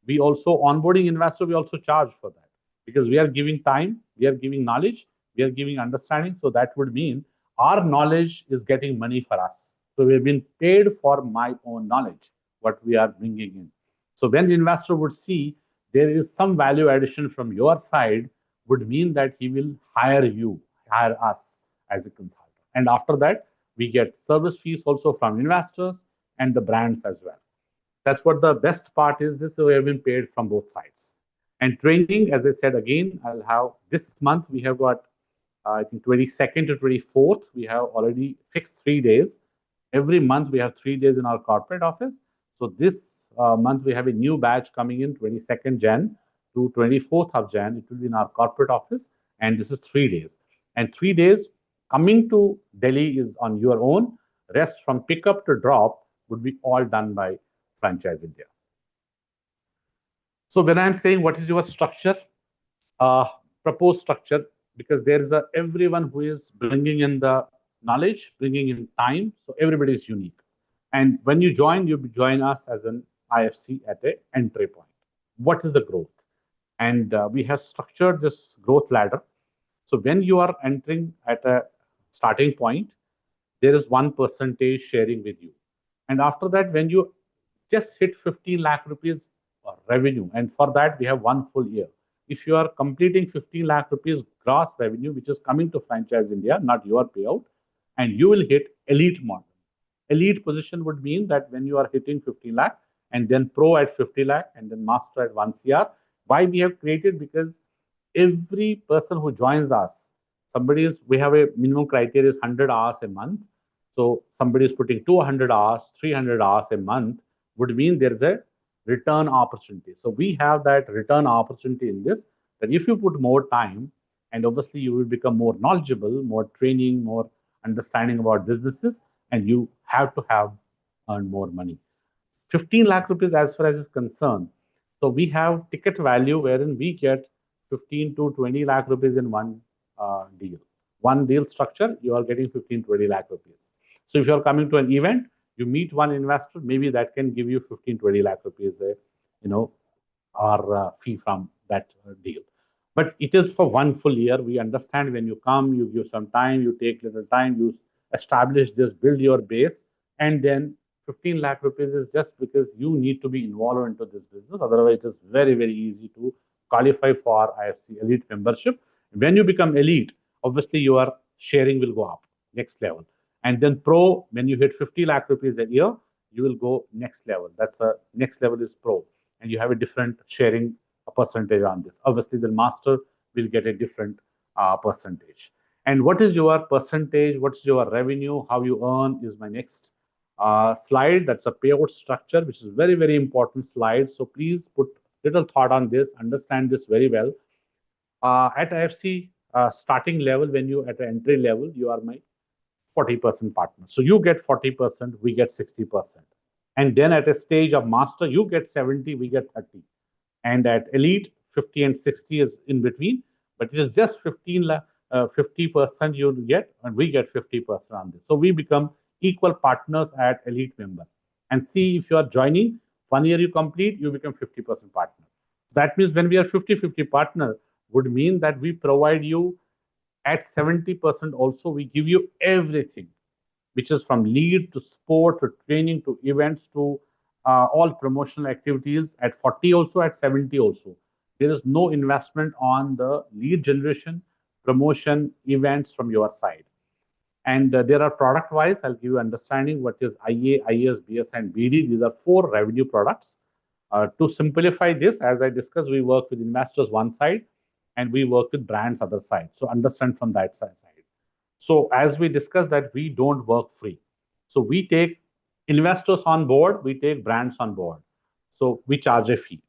we also onboarding investor, we also charge for that, because we are giving time, we are giving knowledge, we are giving understanding. So that would mean our knowledge is getting money for us. So we've been paid for my own knowledge, what we are bringing in. So when the investor would see there is some value addition from your side, would mean that he will hire you, hire us as a consultant. And after that, we get service fees also from investors and the brands as well. That's what the best part is. This we have been paid from both sides. And training, as I said again, I'll have this month we have got I think 22nd to 24th. We have already fixed 3 days. Every month we have 3 days in our corporate office. So this month we have a new batch coming in 22nd Jan to 24th of Jan. It will be in our corporate office, and this is 3 days. And 3 days coming to Delhi is on your own. Rest from pickup to drop would be all done by Franchise India. So when I'm saying what is your structure, uh, proposed structure, because there is a everyone who is bringing in the knowledge, bringing in time, so everybody is unique. And when you join us as an IFC at a entry point. What is the growth? And we have structured this growth ladder. So when you are entering at a starting point, there is 1% sharing with you. And after that, when you just hit 15 lakh rupees revenue, and for that, we have one full year. If you are completing 15 lakh rupees gross revenue, which is coming to Franchise India, not your payout, and you will hit elite model. Elite position would mean that when you are hitting 50 lakh, and then pro at 50 lakh, and then master at 1 CR. Why we have created? Because every person who joins us, we have a minimum criteria is 100 hours a month. So somebody is putting 200 hours, 300 hours a month, would mean there is a return opportunity. So we have that return opportunity in this, that if you put more time, and obviously you will become more knowledgeable, more training, more understanding about businesses, and you have to have earn more money. 15 lakh rupees as far as is concerned. So we have ticket value wherein we get 15 to 20 lakh rupees in one deal. One deal structure, you are getting 15, 20 lakh rupees. So if you are coming to an event, you meet one investor, maybe that can give you 15, 20 lakh rupees, you know, or fee from that deal. But it is for one full year. We understand when you come, you give some time, you take little time, you establish this, build your base, and then 15 lakh rupees is just because you need to be involved into this business. Otherwise, it is very, very easy to qualify for IFC elite membership. When you become elite, obviously your sharing will go up next level. And then pro, when you hit 50 lakh rupees a year, you will go next level. That's the next level is pro. And you have a different sharing a percentage on this. Obviously, the master will get a different percentage. And what is your percentage? What's your revenue? How you earn is my next slide. That's a payout structure, which is very, very important slide. So please put little thought on this, understand this very well. At IFC starting level, when you at the entry level, you are my 40% partner. So you get 40%, we get 60%. And then at a stage of master, you get 70, we get 30. And at elite, 50 and 60 is in between, but it is just 50% you get, and we get 50% on this. So we become equal partners at elite member. And see, if you are joining, 1 year you complete, you become 50% partner. That means when we are 50-50 partner, would mean that we provide you at 70% also, we give you everything, which is from lead to sport to training to events to all promotional activities at 40 also, at 70 also. There is no investment on the lead generation, promotion, events from your side. And there are product wise, I'll give you understanding what is IA, IS, BS, and BD. These are four revenue products. To simplify this, as I discussed, we work with investors one side and we work with brands other side. So understand from that side. So as we discussed that we don't work free. So we take investors on board, we take brands on board. So we charge a fee.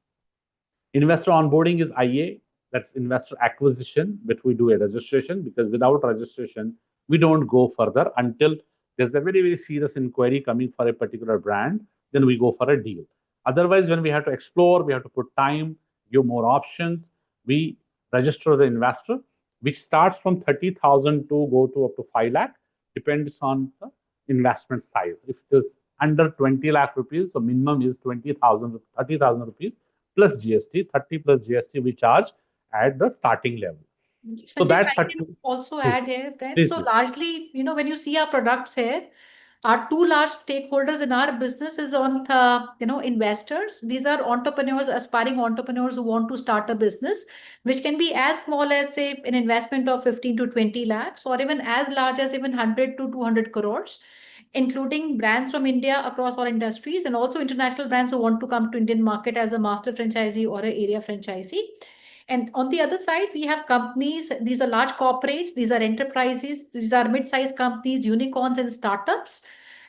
Investor onboarding is IA, that's investor acquisition, which we do a registration, because without registration, we don't go further until there's a very, very serious inquiry coming for a particular brand, then we go for a deal. Otherwise, when we have to explore, we have to put time, give more options, we register the investor, which starts from 30,000 to go to up to 5 lakh, depends on the investment size. If it is under 20 lakh rupees, so minimum is 20,000, 30,000 rupees plus GST, 30 plus GST we charge at the starting level. So Sanjay, if that I 30, can also hmm, add here, friends. please, So please. largely, when you see our products here, our two large stakeholders in our business is on, investors. These are entrepreneurs, aspiring entrepreneurs who want to start a business, which can be as small as, say, an investment of 15 to 20 lakhs, or even as large as even 100 to 200 crores, including brands from India across all industries, and also international brands who want to come to Indian market as a master franchisee or an area franchisee. And on the other side, we have companies. These are large corporates. These are enterprises. These are mid-sized companies, unicorns and startups.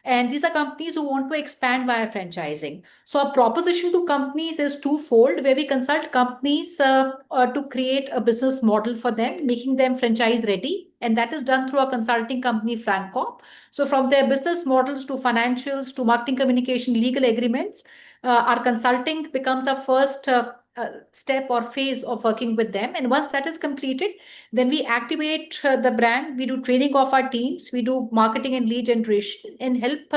And these are companies who want to expand via franchising. So our proposition to companies is twofold, where we consult companies to create a business model for them, making them franchise ready. And that is done through a consulting company, Francom. So from their business models to financials to marketing communication, legal agreements, our consulting becomes our first step or phase of working with them. And once that is completed, then we activate the brand, we do training of our teams, we do marketing and lead generation, and help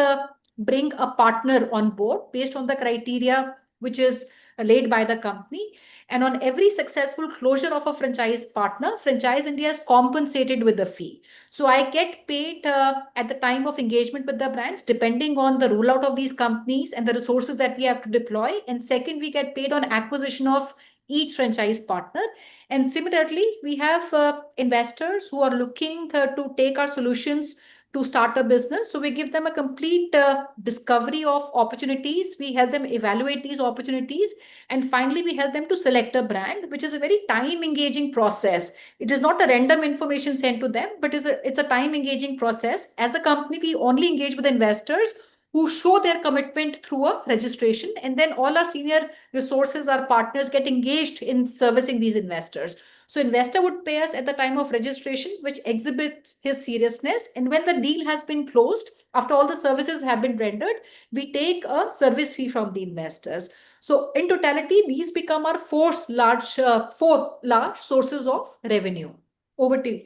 bring a partner on board based on the criteria which is laid by the company. And on every successful closure of a franchise partner, Franchise India is compensated with a fee. So I get paid at the time of engagement with the brands, depending on the rollout of these companies and the resources that we have to deploy. And second, we get paid on acquisition of each franchise partner. And similarly, we have investors who are looking to take our solutions to start a business. So we give them a complete discovery of opportunities. We help them evaluate these opportunities. And finally, we help them to select a brand, which is a very time engaging process. It is not a random information sent to them, but it's a time engaging process. As a company, we only engage with investors who show their commitment through a registration. And then all our senior resources, our partners, get engaged in servicing these investors. So investor would pay us at the time of registration, which exhibits his seriousness. And when the deal has been closed, after all the services have been rendered, we take a service fee from the investors. So in totality, these become our four large sources of revenue. Over to you.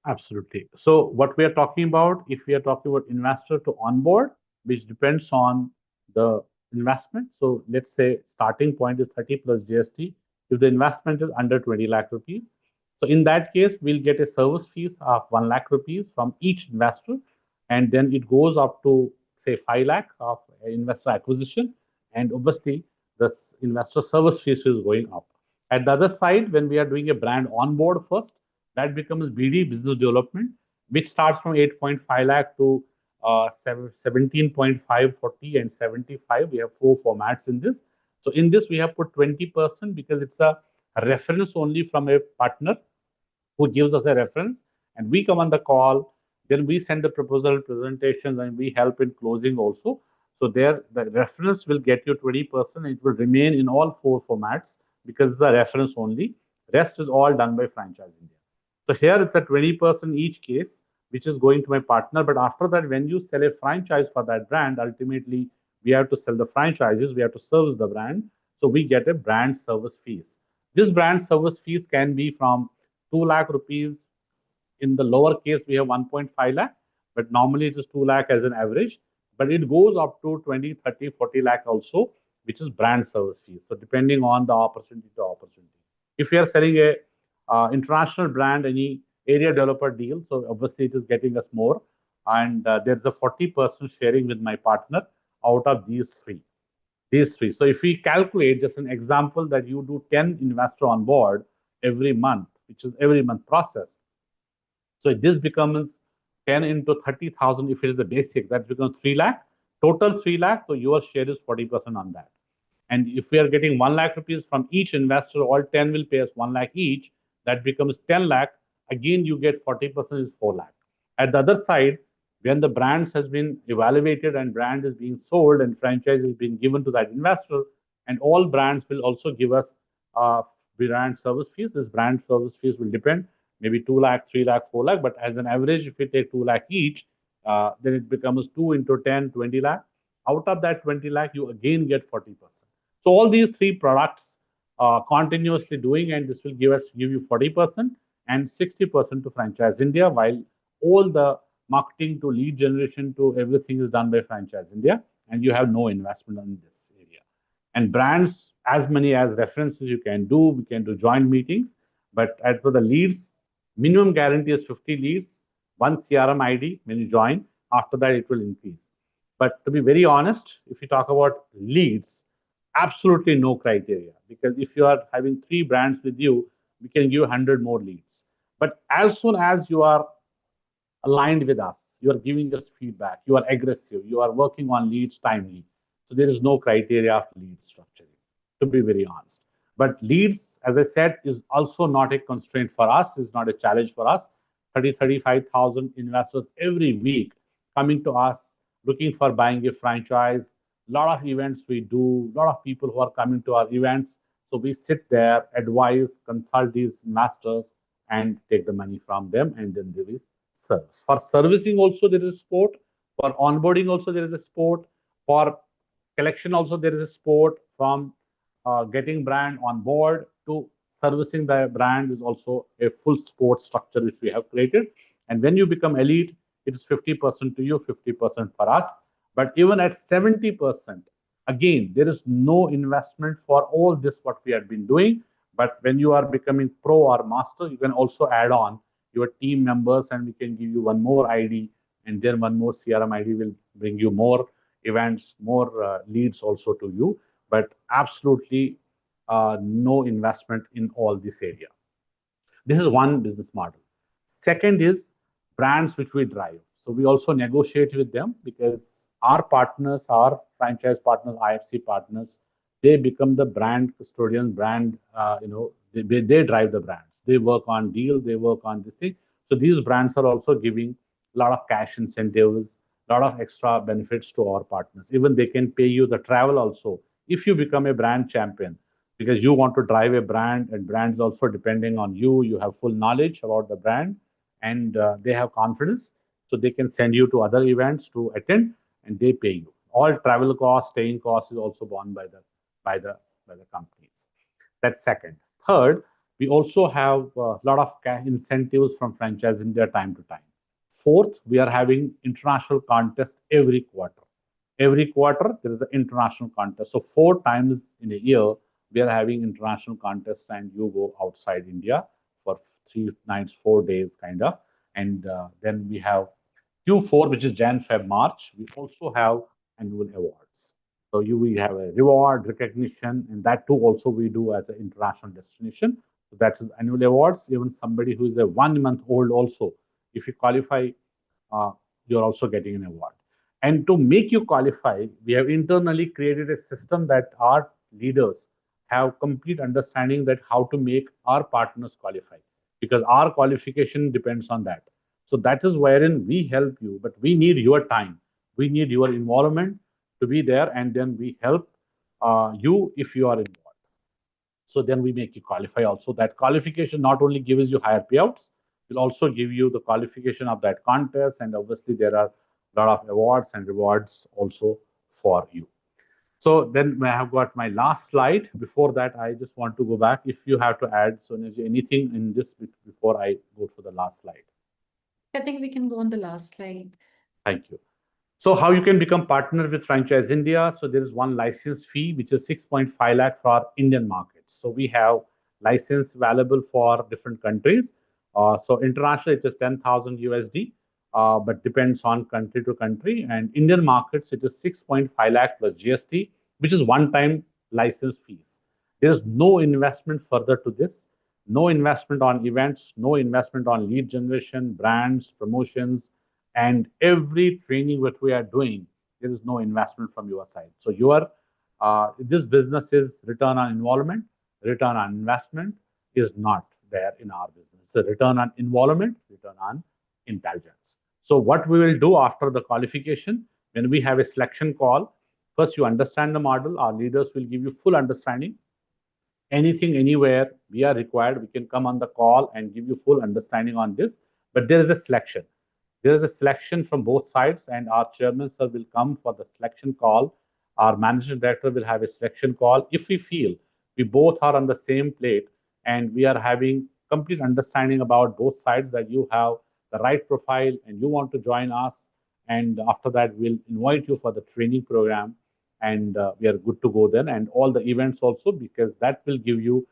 Absolutely. So what we are talking about, if we are talking about investor to onboard, which depends on the investment. So let's say starting point is 30 plus GST. If the investment is under 20 lakh rupees, so in that case, we'll get a service fees of 1 lakh rupees from each investor, and then it goes up to say 5 lakh of investor acquisition, and obviously this investor service fees is going up. At the other side, when we are doing a brand onboard first, that becomes BD, business development, which starts from 8.5 lakh to 17.5, 40, and 75. We have four formats in this. So in this, we have put 20% because it's a reference only from a partner who gives us a reference, and we come on the call. Then we send the proposal presentations and we help in closing also. So there, the reference will get you 20%. It will remain in all four formats because it's a reference only. Rest is all done by Franchise India. So here it's a 20% each case, which is going to my partner. But after that, when you sell a franchise for that brand, ultimately we have to sell the franchises, we have to service the brand. So we get a brand service fees. This brand service fees can be from 2 lakh rupees. In the lower case, we have 1.5 lakh. but normally it is 2 lakh as an average, but it goes up to 20, 30, 40 lakh also, which is brand service fees. So depending on the opportunity to opportunity. If you are selling a international brand, any area developer deal, so obviously it is getting us more. And there's a 40% sharing with my partner out of these three. So if we calculate just an example that you do 10 investor on board every month, which is every month process. So this becomes 10 into 30,000. If it is a basic, that becomes 3 lakh, total 3 lakh. So your share is 40% on that. And if we are getting 1 lakh rupees from each investor, all 10 will pay us 1 lakh each. That becomes 10 lakh. Again, you get 40% is 4 lakh. At the other side, when the brands has been evaluated and brand is being sold and franchise is being given to that investor, and all brands will also give us brand service fees. This brand service fees will depend, maybe 2 lakh, 3 lakh, 4 lakh, but as an average, if we take 2 lakh each, then it becomes 2 into 10, 20 lakh. Out of that 20 lakh, you again get 40%. So all these three products continuously doing, and this will give you 40% and 60% to Franchise India, while all the marketing to lead generation to everything is done by Franchise India, and you have no investment in this area. And brands, as many as references you can do, we can do joint meetings, but as for the leads, minimum guarantee is 50 leads, one CRM ID when you join. After that, it will increase. But to be very honest, if you talk about leads, absolutely no criteria, because if you are having three brands with you, we can give 100 more leads. But as soon as you are aligned with us, you are giving us feedback, you are aggressive, you are working on leads timely. So there is no criteria of lead structuring, to be very honest. But leads, as I said, is also not a constraint for us, is not a challenge for us. 30, 35,000 investors every week coming to us looking for buying a franchise. A lot of events we do, a lot of people who are coming to our events. So we sit there, advise, consult these investors, and take the money from them, and then there is service. For servicing also there is a support. For onboarding also there is a support. For collection also there is a support. From getting brand on board to servicing the brand is also a full support structure which we have created. And when you become elite, it is 50% to you, 50% for us. But even at 70%, again, there is no investment for all this what we have been doing. But when you are becoming pro or master, you can also add on your team members, and we can give you one more ID, and then one more CRM ID will bring you more events, more leads also to you. But absolutely no investment in all this area. This is one business model. Second is brands which we drive. So we also negotiate with them, because our partners, our franchise partners, IFC partners, they become the brand custodians, brand, they drive the brands. They work on deals, they work on this thing. So these brands are also giving a lot of cash incentives, a lot of extra benefits to our partners. Even they can pay you the travel also if you become a brand champion, because you want to drive a brand, and brands also depending on you. You have full knowledge about the brand, and they have confidence, so they can send you to other events to attend, and they pay you. All travel costs, staying costs is also borne by the companies. That's second. Third, we also have a lot of incentives from Franchise India time to time. Fourth, we are having international contest every quarter. Every quarter there is an international contest. So 4 times in a year we are having international contests, and you go outside India for 3 nights, 4 days, kind of. And then we have Q4, which is Jan, Feb, March. We also have annual awards. So you will have a reward recognition, and that too also we do as an international destination. So that is annual awards. Even somebody who is a 1 month old also, if you qualify, uh, you're also getting an award. And to make you qualify, we have internally created a system that our leaders have complete understanding that how to make our partners qualify, because our qualification depends on that. So that is wherein we help you, but we need your time, we need your involvement to be there, and then we help you if you are involved. So then we make you qualify also. That qualification not only gives you higher payouts, will also give you the qualification of that contest, and obviously there are a lot of awards and rewards also for you. So then I have got my last slide. Before that, I just want to go back. If you have to add, so anything in this before I go for the last slide. I think we can go on the last slide. Thank you. So how you can become partner with Franchise India? So there is one license fee, which is 6.5 lakh for Indian markets. So we have license available for different countries. So international, it is 10,000 USD, but depends on country to country. And Indian markets, it is 6.5 lakh plus GST, which is one-time license fees. There is no investment further to this. No investment on events, no investment on lead generation, brands, promotions, and every training which we are doing, there is no investment from your side. So your this business is return on involvement, return on investment is not there in our business. So return on involvement, return on intelligence. So what we will do after the qualification, when we have a selection call, first you understand the model. Our leaders will give you full understanding. Anything, anywhere we are required, we can come on the call and give you full understanding on this. But there is a selection. There is a selection from both sides, and our chairman sir will come for the selection call. Our managing director will have a selection call. If we feel we both are on the same plate and we are having complete understanding about both sides, that you have the right profile and you want to join us, and after that we'll invite you for the training program, and we are good to go then, and all the events also, because that will give you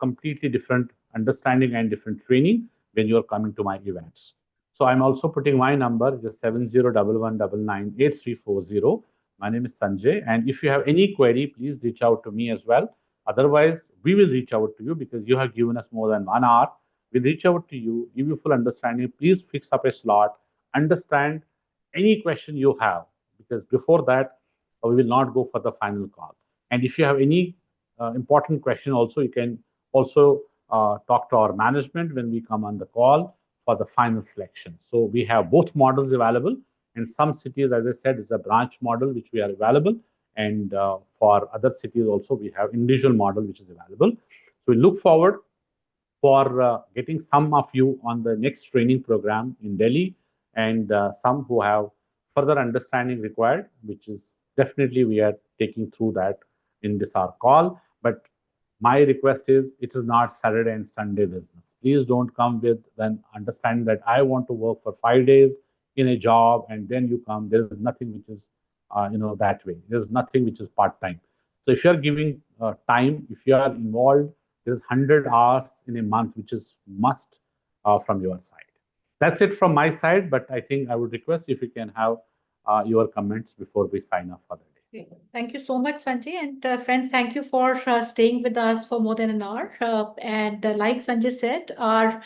completely different understanding and different training when you are coming to my events. So I'm also putting my number, just 7011998340. My name is Sanjay, and if you have any query, please reach out to me as well. Otherwise, we will reach out to you because you have given us more than 1 hour. We'll reach out to you, give you full understanding. Please fix up a slot, understand any question you have, because before that, we will not go for the final call. And if you have any important question also, you can also talk to our management when we come on the call for the final selection. So we have both models available. In some cities, as I said, is a branch model which we are available, and for other cities also we have individual model which is available. So we look forward for getting some of you on the next training program in Delhi, and some who have further understanding required, which is definitely we are taking through that in this our call. But my request is, it is not Saturday and Sunday business. Please don't come with then understanding that I want to work for 5 days in a job and then you come. There is nothing which is that way. There's nothing which is part time. So if you are giving time, if you are involved, there's 100 hours in a month which is must from your side. That's it from my side, but I think I would request if you can have your comments before we sign off for the day. Okay. Thank you so much, Sanjay. And friends, thank you for staying with us for more than an hour. And like Sanjay said, our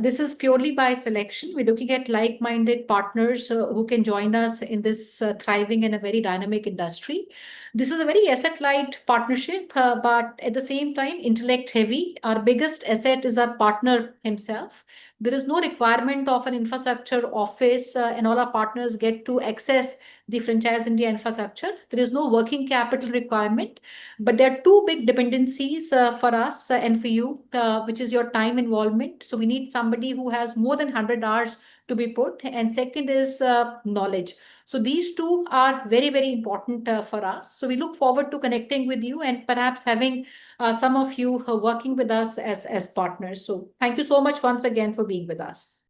this is purely by selection. We're looking at like-minded partners who can join us in this thriving and a very dynamic industry. This is a very asset-light partnership, but at the same time, intellect-heavy. Our biggest asset is our partner himself. There is no requirement of an infrastructure office, and all our partners get to access the franchise India infrastructure. There is no working capital requirement, but there are two big dependencies for us and for you, which is your time involvement. So we need somebody who has more than 100 hours to be put. And second is knowledge. So these two are very, very important for us. So we look forward to connecting with you and perhaps having some of you working with us as partners. So thank you so much once again for being with us.